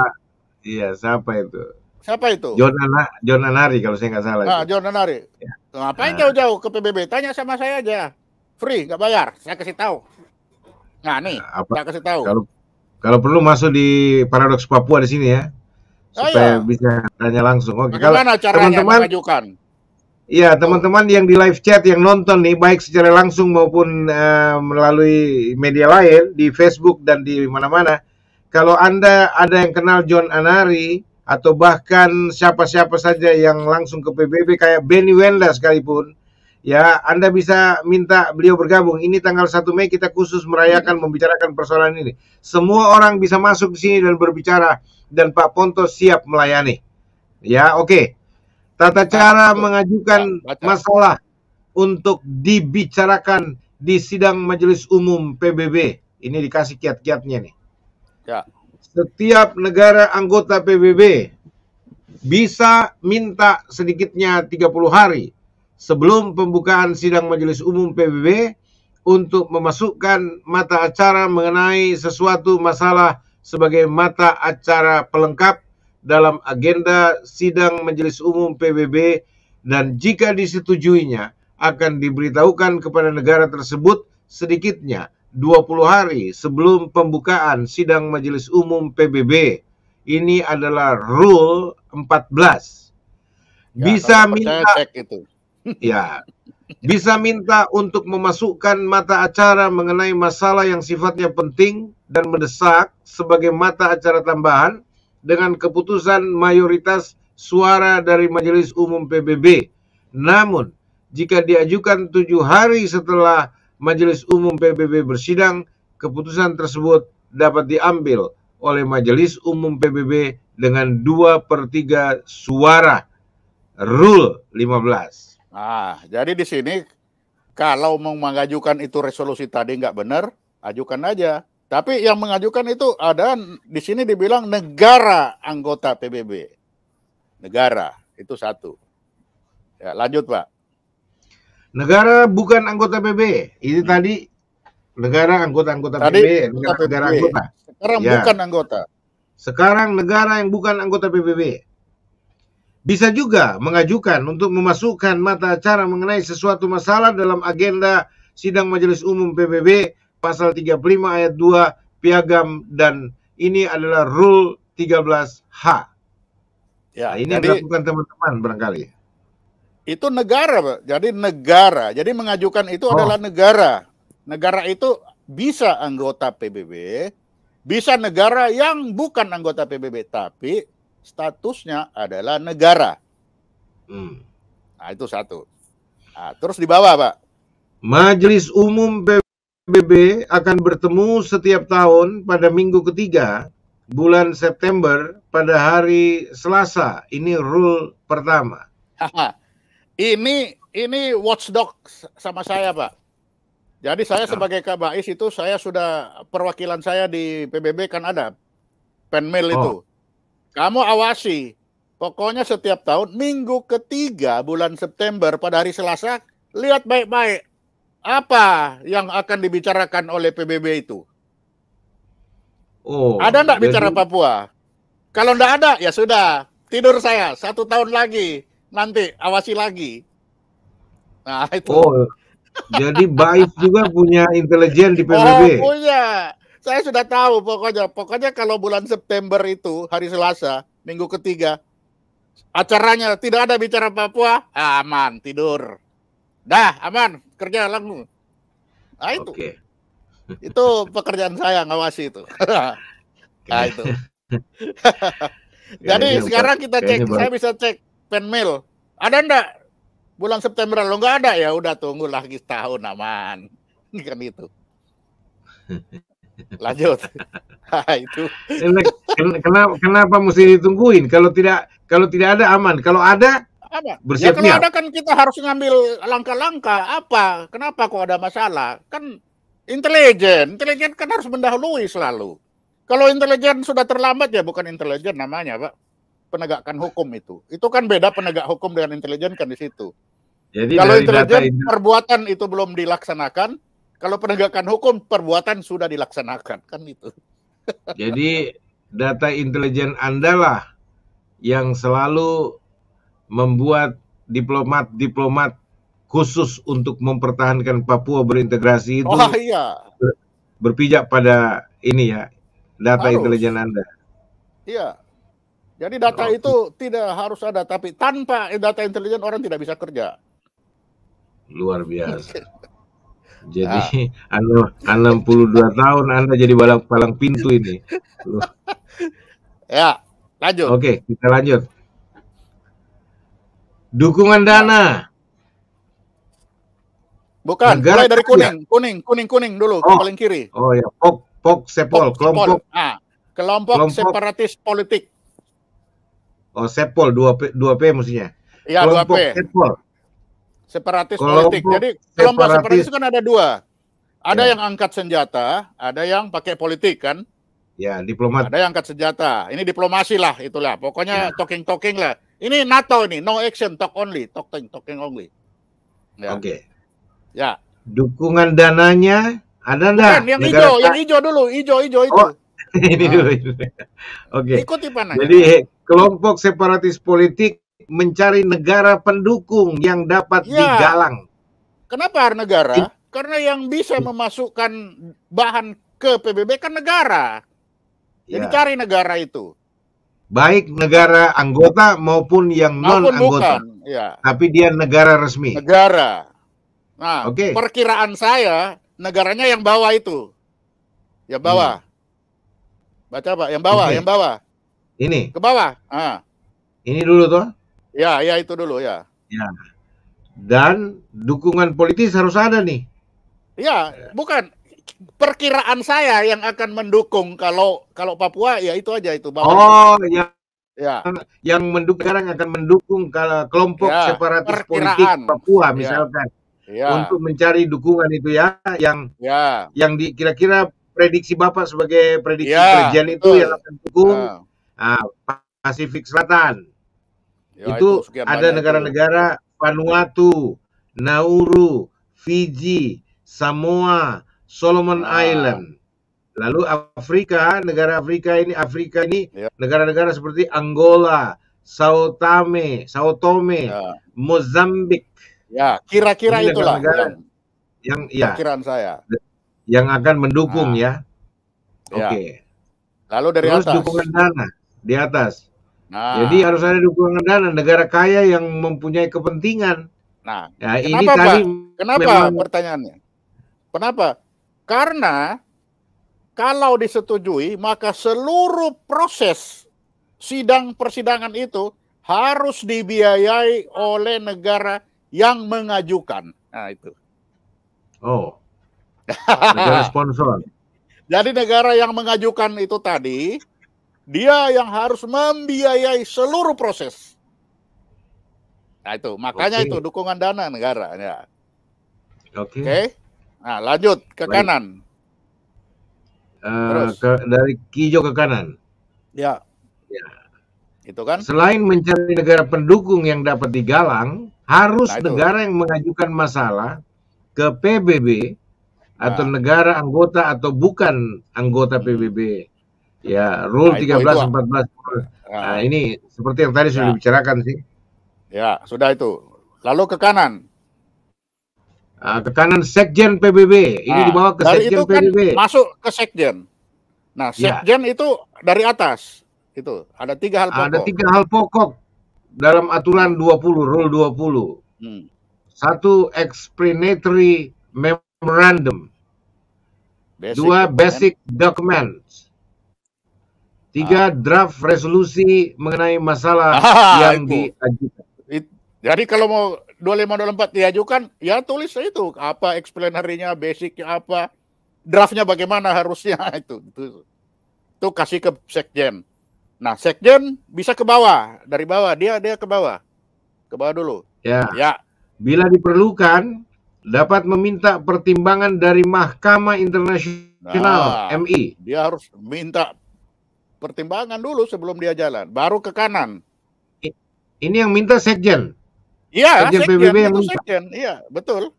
Iya, siapa itu? Siapa itu? John Anari kalau saya nggak salah. John Anari. Ya. Ngapain jauh-jauh ke PBB? Tanya sama saya aja. Free, nggak bayar. Saya kasih tahu. Nah nih, saya kasih tahu. Kalau perlu masuk di Paradoks Papua di sini ya. Supaya bisa tanya langsung. Oke, bagaimana caranya mengajukan? Iya, teman-teman yang di live chat yang nonton nih, baik secara langsung maupun melalui media lain, di Facebook dan di mana-mana. Kalau Anda ada yang kenal John Anari, atau bahkan siapa-siapa saja yang langsung ke PBB, kayak Benny Wenda sekalipun, ya Anda bisa minta beliau bergabung. Ini tanggal 1 Mei kita khusus merayakan, membicarakan persoalan ini. Semua orang bisa masuk di sini dan berbicara, dan Pak Ponto siap melayani. Ya, oke. Tata cara mengajukan masalah untuk dibicarakan di sidang Majelis Umum PBB. Ini dikasih kiat-kiatnya nih. Ya. Setiap negara anggota PBB bisa minta sedikitnya 30 hari sebelum pembukaan sidang Majelis Umum PBB untuk memasukkan mata acara mengenai sesuatu masalah sebagai mata acara pelengkap dalam agenda sidang Majelis Umum PBB dan jika disetujuinya akan diberitahukan kepada negara tersebut sedikitnya 20 hari sebelum pembukaan sidang Majelis Umum PBB. Ini adalah Rule 14. Bisa minta cek itu. Ya, bisa minta untuk memasukkan mata acara mengenai masalah yang sifatnya penting dan mendesak sebagai mata acara tambahan dengan keputusan mayoritas suara dari Majelis Umum PBB. Namun, jika diajukan 7 hari setelah Majelis Umum PBB bersidang, keputusan tersebut dapat diambil oleh Majelis Umum PBB dengan 2/3 suara. Rule 15. Nah, jadi di sini kalau mau mengajukan itu resolusi tadi nggak benar, ajukan aja. Tapi yang mengajukan itu ada di sini dibilang negara anggota PBB. Negara, itu satu. Ya, lanjut, Pak. Negara bukan anggota PBB. Ini tadi negara anggota-anggota PBB, negara anggota. Sekarang ya. Bukan anggota. Sekarang negara yang bukan anggota PBB. Bisa juga mengajukan untuk memasukkan mata acara mengenai sesuatu masalah dalam agenda sidang Majelis Umum PBB pasal 35 ayat 2 Piagam, dan ini adalah Rule 13H. Ya, nah, ini yang dilakukan teman-teman barangkali. Itu negara, Pak. Jadi negara. Jadi mengajukan itu adalah negara. Negara itu bisa anggota PBB, bisa negara yang bukan anggota PBB, tapi statusnya adalah negara. Nah, itu satu. Nah, terus di bawah, Pak. Majelis Umum PBB akan bertemu setiap tahun pada minggu ketiga bulan September pada hari Selasa. Ini rule pertama. Ini watchdog sama saya, Pak. Jadi saya sebagai Kabais itu saya sudah perwakilan saya di PBB kan ada penmail itu. Kamu awasi. Pokoknya setiap tahun minggu ketiga bulan September pada hari Selasa, lihat baik-baik apa yang akan dibicarakan oleh PBB itu. Ada enggak bicara Papua? Kalau enggak ada, ya sudah. Tidur saya 1 tahun lagi. Nanti awasi lagi. Nah, itu. Jadi Bais juga punya intelijen di PBB. Punya. Saya sudah tahu pokoknya. Pokoknya kalau bulan September itu, hari Selasa, minggu ketiga, acaranya tidak ada bicara Papua, aman, tidur. Dah, aman, kerja langsung. Nah, itu. Itu pekerjaan saya, ngawasi itu. Nah, itu. Jadi sekarang kita cek, saya bisa cek penmail. Ada enggak bulan September? Lo nggak ada, ya udah tunggu lagi setahun, aman. Kan itu. Lanjut. Itu. Kenapa mesti ditungguin? Kalau tidak ada aman. Kalau ada bersiap-siap. Ya, kalau ada kan kita harus ngambil langkah-langkah. Apa? Kenapa kok ada masalah? Kan intelijen kan harus mendahului selalu. Kalau intelijen sudah terlambat ya bukan intelijen namanya, Pak. Penegakan hukum itu. Itu kan beda penegak hukum dengan intelijen kan di situ. Jadi kalau intelijen perbuatan itu belum dilaksanakan. Kalau penegakan hukum, perbuatan sudah dilaksanakan, kan itu. Jadi data intelijen Anda lah yang selalu membuat diplomat khusus untuk mempertahankan Papua berintegrasi itu berpijak pada ini ya, data intelijen Anda. Iya. Jadi data itu tidak harus ada, tapi tanpa data intelijen orang tidak bisa kerja. Luar biasa. Jadi 62 tahun Anda jadi palang pintu ini. Ya, lanjut. Oke, kita lanjut. Dukungan dana. Bukan, mulai dari kuning dulu, paling kiri. Oh ya, Sepol, kelompok separatis politik. Oh, Sepol 2P mestinya. Iya, 2P. Sepol. Separatis politik. Jadi kelompok separatis kan ada 2. Ada yang angkat senjata, ada yang pakai politik kan? Ya, diplomat. Ada yang angkat senjata. Ini diplomasi lah, itulah. Pokoknya talking lah. Ini NATO ini, no action, talk only, talking only. Ya. Oke. Ya. Dukungan dananya ada enggak? Bukan, yang hijau dulu, hijau itu. Ini dulu. Oke. Ikuti panahnya. Jadi kelompok separatis politik mencari negara pendukung yang dapat digalang. Kenapa negara? Karena yang bisa memasukkan bahan ke PBB kan negara. Jadi cari negara itu. Baik negara anggota maupun yang non-anggota. Ya. Tapi dia negara resmi. Negara. Nah, perkiraan saya negaranya yang bawah itu. Yang bawah. Baca Pak, yang bawah, yang bawah. Ini. Ke bawah. Ini dulu toh? Ya, itu dulu ya. Ya. Dan dukungan politis harus ada nih. Ya, bukan. Perkiraan saya yang akan mendukung kalau Papua ya itu aja itu bawah. Oh, yang mendukung sekarang akan mendukung kalau kelompok separatis politik Papua misalkan. Untuk mencari dukungan itu yang kira-kira prediksi Bapak sebagai prediksi presiden itu yang akan dukung Pasifik Selatan. Itu ada negara-negara Vanuatu, Nauru, Fiji, Samoa, Solomon Island. Lalu negara Afrika ini negara-negara seperti Angola, Sao Tome, Mozambik. Ya, kira-kira itulah yang perkiraan saya. Yang akan mendukung Oke. Lalu dari atas. Dukungan dana di atas. Jadi harus ada dukungan dana negara kaya yang mempunyai kepentingan. Kenapa pertanyaannya? Kenapa? Karena kalau disetujui maka seluruh proses persidangan itu harus dibiayai oleh negara yang mengajukan. Nah itu. Oh. Negara sponsor. Jadi negara yang mengajukan itu tadi, dia yang harus membiayai seluruh proses. Nah itu, makanya itu dukungan dana negara. Ya. Oke. Nah lanjut ke kanan. Dari hijau ke kanan. Ya. Itu kan. Selain mencari negara pendukung yang dapat digalang, harus negara yang mengajukan masalah ke PBB atau negara anggota atau bukan anggota PBB. Ya, Rule 13-14. Nah, ini seperti yang tadi sudah dibicarakan sih. Ya, sudah itu. Lalu ke kanan. Ke kanan Sekjen PBB. Ini dibawa ke Sekjen PBB. Kan masuk ke Sekjen. Nah, Sekjen itu dari atas. Itu ada 3 hal pokok. Ada 3 hal pokok dalam aturan 20, Rule 20. Satu, explanatory memorandum. 2, basic documents. 3, draft resolusi mengenai masalah yang diajukan. Jadi kalau mau 2524 diajukan, ya tulis itu apa explanatory-nya, basicnya apa, draftnya bagaimana harusnya itu kasih ke Sekjen. Nah, Sekjen bisa ke bawah, dari bawah dia ke bawah dulu. Ya. Bila diperlukan, dapat meminta pertimbangan dari Mahkamah Internasional MI. Dia harus minta pertimbangan dulu sebelum dia jalan, baru ke kanan. Ini yang minta Sekjen. Iya, Sekjen PBB yang minta. Sekjen, iya, betul.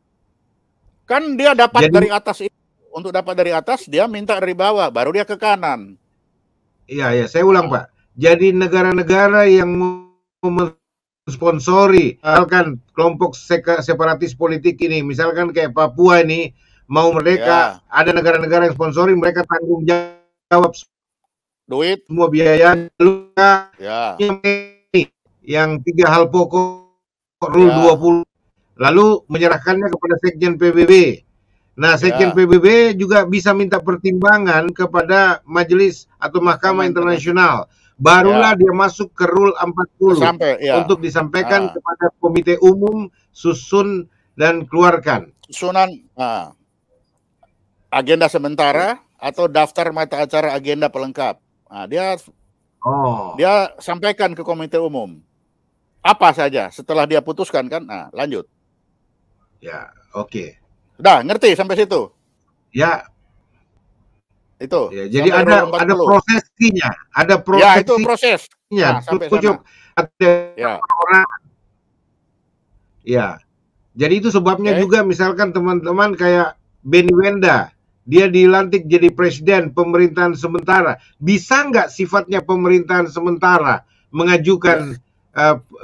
Kan dia dapat dari atas itu. Untuk dapat dari atas, dia minta dari bawah, baru dia ke kanan. Iya, saya ulang Pak. Jadi negara-negara yang sponsori, misalkan kelompok separatis politik ini, misalkan kayak Papua ini mau merdeka, ada negara-negara yang sponsori, mereka tanggung jawab duit, semua biaya, yang 3 hal pokok Rule 20, lalu menyerahkannya kepada Sekjen PBB. Nah, Sekjen PBB juga bisa minta pertimbangan kepada Majelis atau Mahkamah Internasional. Barulah dia masuk ke Rule 40 untuk disampaikan kepada Komite Umum, susun dan keluarkan. Susunan agenda sementara atau daftar mata acara agenda pelengkap. Nah, dia sampaikan ke Komite Umum. Apa saja setelah dia putuskan kan? Nah, lanjut. Ya, oke. Udah, ngerti sampai situ? Ya. Itu. Ya, jadi ada prosesinya, ada prosesinya. Ya, itu prosesnya. Nah, sampai sana. Ya. Jadi itu sebabnya juga misalkan teman-teman kayak Benny Wenda, dia dilantik jadi presiden pemerintahan sementara. Bisa nggak sifatnya pemerintahan sementara mengajukan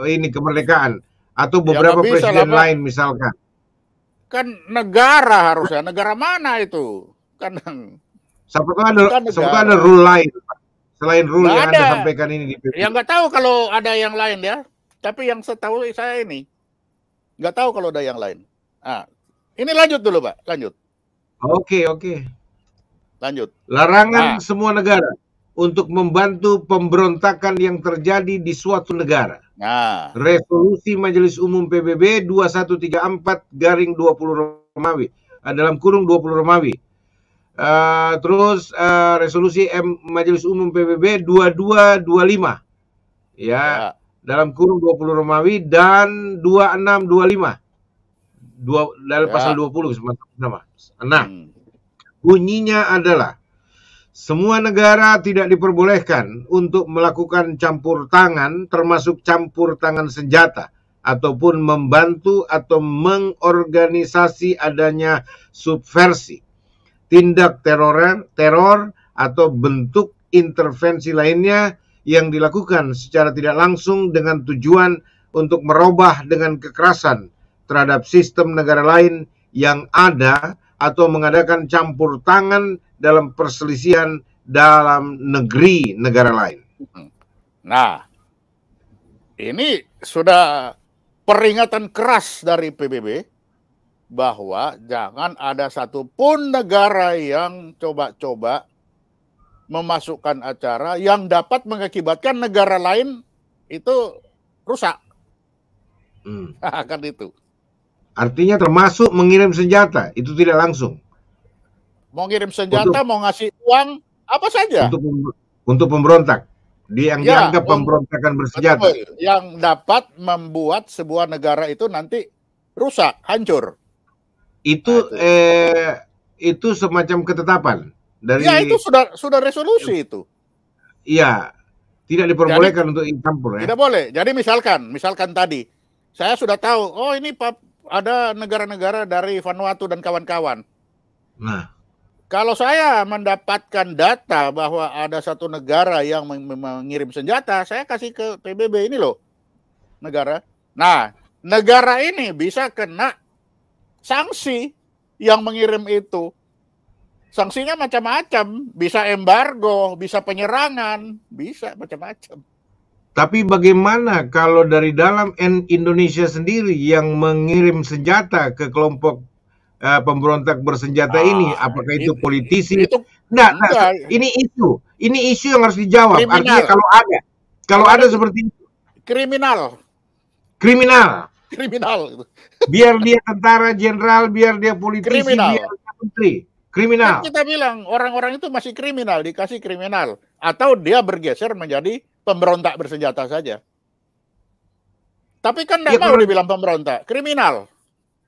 ini kemerdekaan atau beberapa presiden lain misalkan? Kan negara harusnya, negara mana itu? Kan siapa tahu ada rule lain selain rule yang Anda sampaikan ini di PBB. Ya nggak tahu kalau ada yang lain ya. Tapi yang setahu saya ini nggak tahu kalau ada yang lain. Ah, ini lanjut dulu Pak, lanjut. Oke. Lanjut. Larangan semua negara untuk membantu pemberontakan yang terjadi di suatu negara. Resolusi Majelis Umum PBB 2134/20 Romawi dalam kurung 20 Romawi. Terus resolusi Majelis Umum PBB 2225 ya, dalam kurung 20 Romawi dan 2625 dalam pasal 20 sama. Nah, bunyinya adalah semua negara tidak diperbolehkan untuk melakukan campur tangan, termasuk campur tangan senjata, ataupun membantu atau mengorganisasi adanya subversi, tindak teror atau bentuk intervensi lainnya yang dilakukan secara tidak langsung dengan tujuan untuk merubah dengan kekerasan terhadap sistem negara lain yang ada atau mengadakan campur tangan dalam perselisihan dalam negeri negara lain. Nah, ini sudah peringatan keras dari PBB bahwa jangan ada satupun negara yang coba-coba memasukkan acara yang dapat mengakibatkan negara lain itu rusak. Akan itu. Artinya termasuk mengirim senjata, itu tidak langsung. Mau ngirim senjata, mau ngasih uang, apa saja. Untuk pemberontak. Yang dianggap pemberontakan bersenjata. Yang dapat membuat sebuah negara itu nanti rusak, hancur. Itu itu semacam ketetapan dari. Ya, itu sudah resolusi itu. Iya, tidak diperbolehkan untuk campur ya. Tidak boleh. Jadi misalkan tadi saya sudah tahu, oh ini ada negara-negara dari Vanuatu dan kawan-kawan. Nah, kalau saya mendapatkan data bahwa ada satu negara yang mengirim senjata, saya kasih ke PBB ini loh, negara. Nah, negara ini bisa kena sanksi yang mengirim itu. Sanksinya macam-macam, bisa embargo, bisa penyerangan, bisa macam-macam. Tapi bagaimana kalau dari dalam Indonesia sendiri yang mengirim senjata ke kelompok pemberontak bersenjata ini? Apakah itu politisi? Enggak. Ini isu yang harus dijawab. Kriminal. Artinya kalau ada seperti itu. Kriminal. Biar dia tentara jenderal, biar dia politisi, biar dia menteri. Kriminal. Kan kita bilang orang-orang itu masih kriminal, dikasih kriminal. Atau dia bergeser menjadi pemberontak bersenjata saja. Tapi kan tidak mau dibilang pemberontak, kriminal.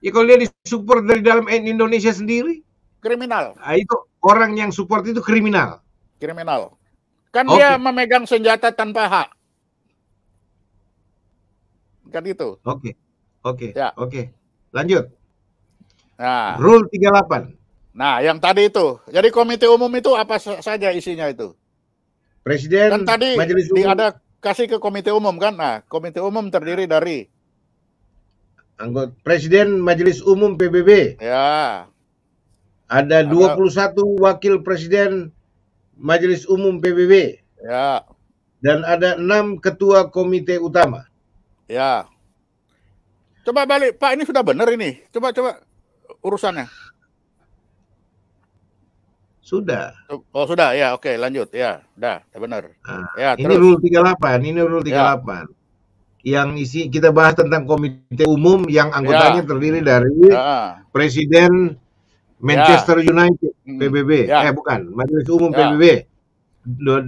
Ya kalau dia disupport dari dalam Indonesia sendiri, kriminal. Nah, itu orang yang support itu kriminal. Kriminal. Kan dia memegang senjata tanpa hak. Kan itu. Oke. Lanjut. Nah, Rule 38. Nah, yang tadi itu. Jadi komite umum itu apa saja isinya itu? Presiden, kan tadi Majelis Umum. Ada kasih ke komite umum kan? Nah, komite umum terdiri dari anggota Presiden Majelis Umum PBB. Ya. Ada 21 wakil Presiden Majelis Umum PBB. Ya. Dan ada 6 ketua komite utama. Ya. Coba balik, Pak, ini sudah benar ini. Coba urusannya. Sudah. Oh, sudah. Ya, oke, lanjut. Ya, udah benar. Nah, ya, ini rule 38, Ya. Yang isi kita bahas tentang komite umum yang anggotanya terdiri dari Presiden Manchester United PBB. Bukan, Majelis Umum PBB.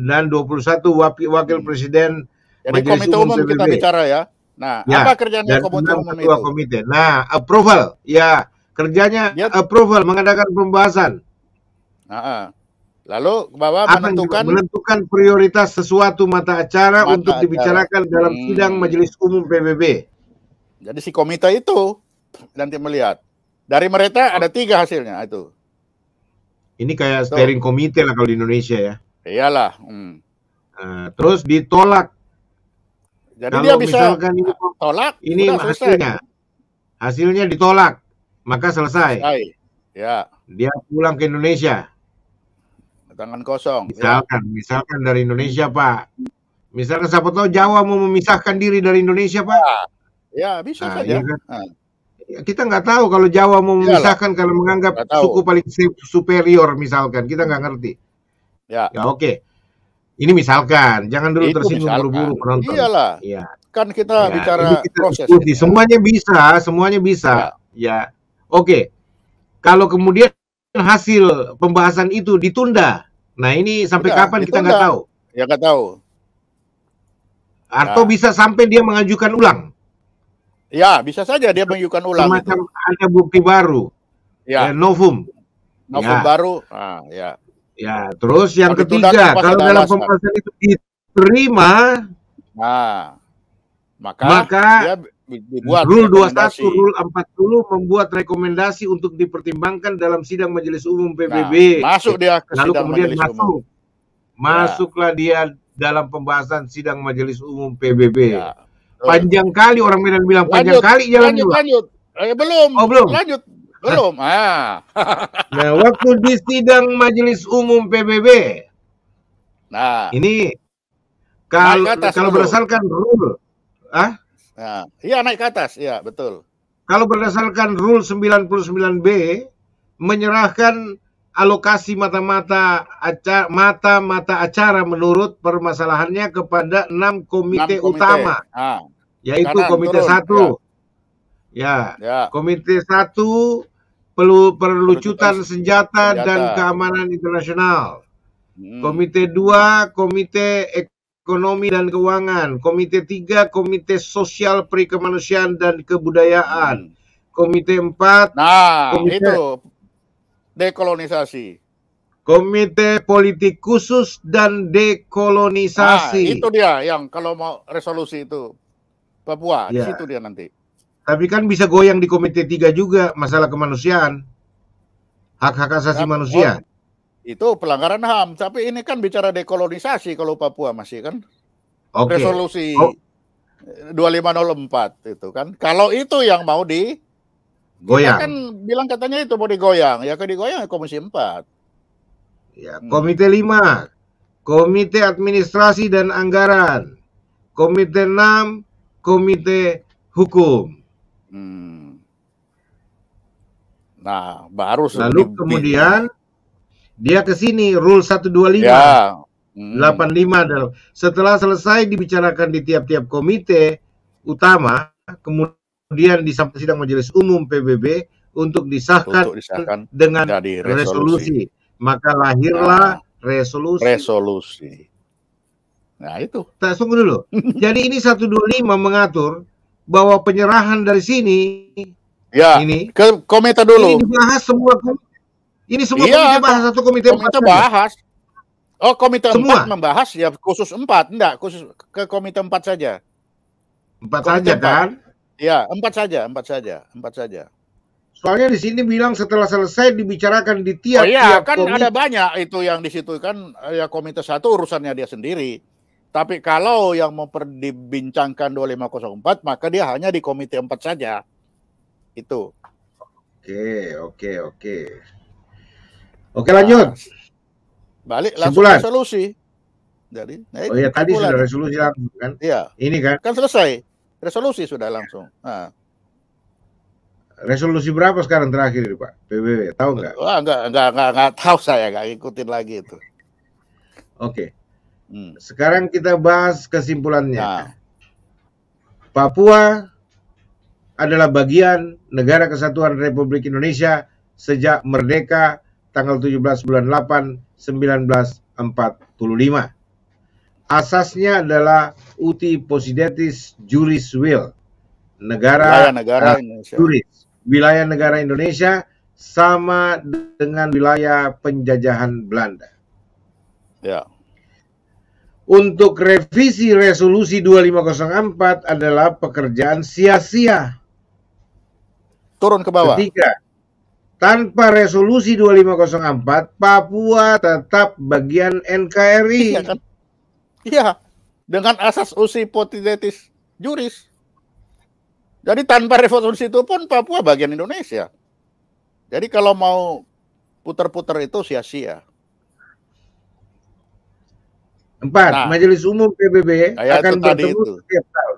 Dan 21 wakil Presiden Jadi Majelis komite umum PBB. Kita bicara ya. Nah, apa kerjanya komite umum itu? Komite. Nah, approval. Ya, kerjanya approval, mengadakan pembahasan. Lalu bahwa menentukan prioritas sesuatu mata acara untuk dibicarakan dalam sidang Majelis Umum PBB. Jadi si komite itu nanti melihat dari mereka ada 3 hasilnya itu. Ini kayak steering komite lah kalau di Indonesia ya. Iyalah. Terus ditolak. Jadi kalau dia bisa misalkan tolak, ini udah hasilnya ditolak, maka selesai. Ya. Dia pulang ke Indonesia. Tangan kosong. Misalkan dari Indonesia, Pak. Misalkan siapa tahu Jawa mau memisahkan diri dari Indonesia, Pak. Ya, bisa saja. Ya kan? Kita nggak tahu kalau Jawa mau memisahkan karena menganggap suku paling superior, misalkan. Kita nggak ngerti. Ya oke. Ini misalkan, jangan dulu tersinggung buru-buru penonton. Iyalah. Ya. Kan kita bicara proses. Semuanya bisa. Ya. Oke. Kalau kemudian hasil pembahasan itu ditunda, nah ini sampai kapan kita nggak tahu. Ya nggak tahu. Atau bisa sampai dia mengajukan ulang. Ya, bisa saja dia mengajukan ulang. Semacam ada bukti baru. Ya. Novum. Novum baru. Ya. Ya, terus yang ketiga, kalau dalam pembahasan itu diterima, maka dia dibuat Rule 21, Rule 40 membuat rekomendasi untuk dipertimbangkan dalam sidang Majelis Umum PBB. Masuk dia ke lalu sidang kemudian Majelis Umum. Masuklah dia dalam pembahasan sidang Majelis Umum PBB. Panjang kali orang Medan bilang panjang kali jalan lanjut. Belum. Oh, belum. Lanjut. Belum. Nah, waktu di sidang Majelis Umum PBB. Nah, ini kalau berdasarkan rule, iya naik ke atas, iya betul. Kalau berdasarkan rule 99B menyerahkan alokasi mata-mata acara menurut permasalahannya kepada 6 komite utama. Yaitu komite 1. Ya. Komite 1 perlucutan senjata dan keamanan internasional. Komite 2 komite ekonomi dan keuangan. Komite 3 komite sosial perikemanusiaan dan kebudayaan. Komite 4 itu dekolonisasi. Komite politik khusus dan dekolonisasi. Itu dia yang kalau mau resolusi itu Papua, di situ dia nanti. Tapi kan bisa goyang di komite 3 juga masalah kemanusiaan. Hak-hak asasi manusia. Itu pelanggaran HAM, tapi ini kan bicara dekolonisasi kalau Papua masih kan. Resolusi 2504 itu kan. Kalau itu yang mau goyang. Kan bilang katanya itu mau digoyang. Ya ke digoyang Komisi 4. Ya, Komite 5, Komite Administrasi dan Anggaran. Komite 6, Komite Hukum. Nah, baru lalu kemudian dia ke sini Rule 125. 85 setelah selesai dibicarakan di tiap-tiap komite utama, kemudian di sidang Majelis Umum PBB untuk disahkan dengan resolusi. Maka lahirlah resolusi. Nah, itu. Tunggu dulu. Jadi ini 125 mengatur bahwa penyerahan dari sini ini ke komite dulu. Ini dibahas semua komite. Ini semua komite bahas, satu komite bahas. Oh, komite 4 membahas ya khusus 4, enggak, khusus ke komite 4 saja. 4 saja kan? Ya, 4 saja. Soalnya di sini bilang setelah selesai dibicarakan di tiap-tiap kan komite. Ada banyak itu yang di situ kan ya komite 1 urusannya dia sendiri. Tapi kalau yang mau dibincangkan 2504 maka dia hanya di komite 4 saja. Itu. Oke, lanjut. Balik langsung resolusi. Jadi, tadi sudah resolusi langsung kan? Iya. Ini kan? Kan selesai. Resolusi sudah langsung. Resolusi berapa sekarang terakhir Pak PBB? Tahu nggak? Wah, nggak tahu saya, nggak ikutin lagi itu. Oke. Sekarang kita bahas kesimpulannya. Papua adalah bagian negara kesatuan Republik Indonesia sejak merdeka tanggal 17 bulan 8 1945. Asasnya adalah uti possidetis juris will. Wilayah negara Indonesia sama dengan wilayah penjajahan Belanda. Ya. Untuk revisi resolusi 2504 adalah pekerjaan sia-sia. Turun ke bawah. Ketiga, tanpa resolusi 2504, Papua tetap bagian NKRI. Iya kan? Iya. dengan asas usi potitetis juris. Jadi tanpa revolusi itu pun Papua bagian Indonesia. Jadi kalau mau putar-putar itu sia-sia. 4. Majelis Umum PBB akan bertemu setiap tahun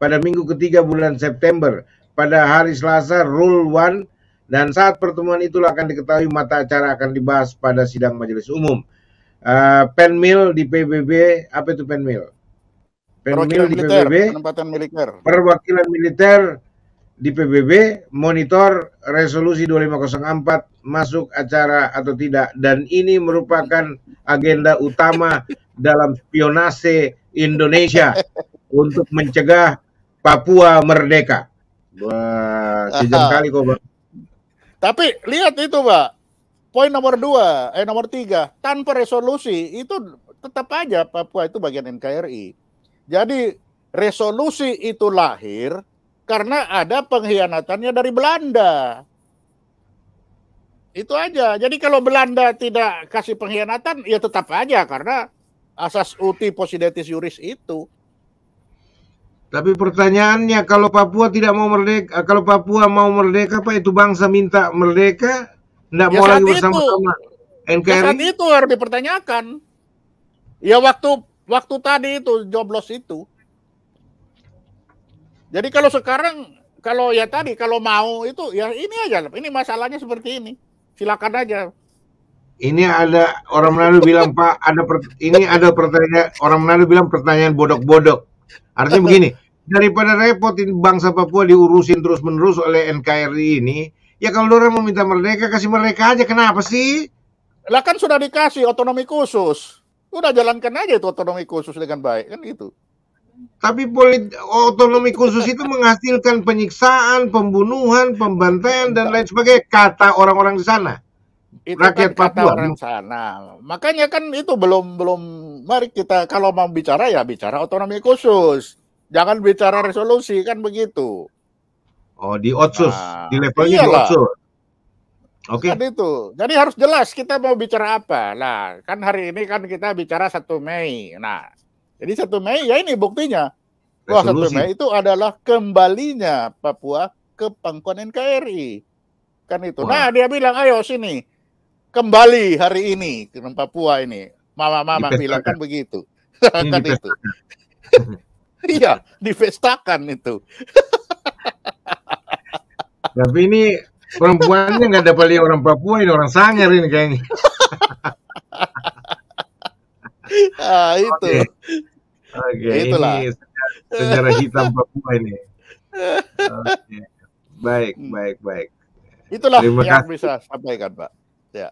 pada minggu ketiga bulan September pada hari Selasa Rule 1, dan saat pertemuan itulah akan diketahui mata acara akan dibahas pada sidang Majelis Umum. Penmil di PBB, apa itu penmil? Penmil di PBB, penempatan militer. Perwakilan militer di PBB monitor resolusi 2504 masuk acara atau tidak, dan ini merupakan agenda utama dalam spionase Indonesia untuk mencegah Papua merdeka. Wah, sejam kali kok, Bang. Tapi lihat itu, Pak. Poin nomor 3, tanpa resolusi itu tetap aja Papua itu bagian NKRI. Jadi resolusi itu lahir karena ada pengkhianatannya dari Belanda. Itu aja. Jadi kalau Belanda tidak kasih pengkhianatan, ya tetap aja karena asas uti possidetis juris itu. Tapi pertanyaannya, kalau Papua tidak mau merdeka, kalau Papua mau merdeka, Pak, itu bangsa minta merdeka, tidak mau lagi bersama-sama NKRI? Ya saat itu harus dipertanyakan. Ya waktu tadi itu joblos itu. Jadi kalau sekarang, kalau ya tadi, kalau mau itu, ya ini aja. Ini masalahnya seperti ini. Silakan aja. Ini ada orang Manado bilang, Pak, ini ada pertanyaan, orang Manado bilang pertanyaan bodok-bodok. Artinya begini, daripada repotin bangsa Papua diurusin terus-menerus oleh NKRI ini, ya kalau orang mau minta merdeka, kasih mereka aja. Kenapa sih? Lah kan sudah dikasih otonomi khusus. Udah jalankan aja itu otonomi khusus dengan baik, kan gitu. Tapi otonomi khusus itu menghasilkan penyiksaan, pembunuhan, pembantaian, dan lain sebagainya, kata orang-orang di sana. Itu rakyat kan Papua. Orang sana. Makanya kan itu belum mari kita kalau mau bicara ya bicara otonomi khusus. Jangan bicara resolusi, kan begitu. Oh, di Otsus, di levelnya di Otsus. Oke. Kan itu. Jadi harus jelas kita mau bicara apa. Nah, kan hari ini kan kita bicara 1 Mei. Nah, jadi 1 Mei ya ini buktinya. Wah, 1 Mei itu adalah kembalinya Papua ke pangkuan NKRI. Kan itu. Wah. Nah, dia bilang, ayo sini. Kembali hari ini ke Papua ini. Mama bilang kan begitu. Kan itu. Iya, dipestakan itu. Tapi ini perempuannya nggak dapat lihat orang Papua, ini orang Sangir ini kayaknya. Itu. Oke, itulah. Ini sejarah hitam Papua ini. Oke. Baik. Itulah yang bisa sampaikan, Pak. Ya.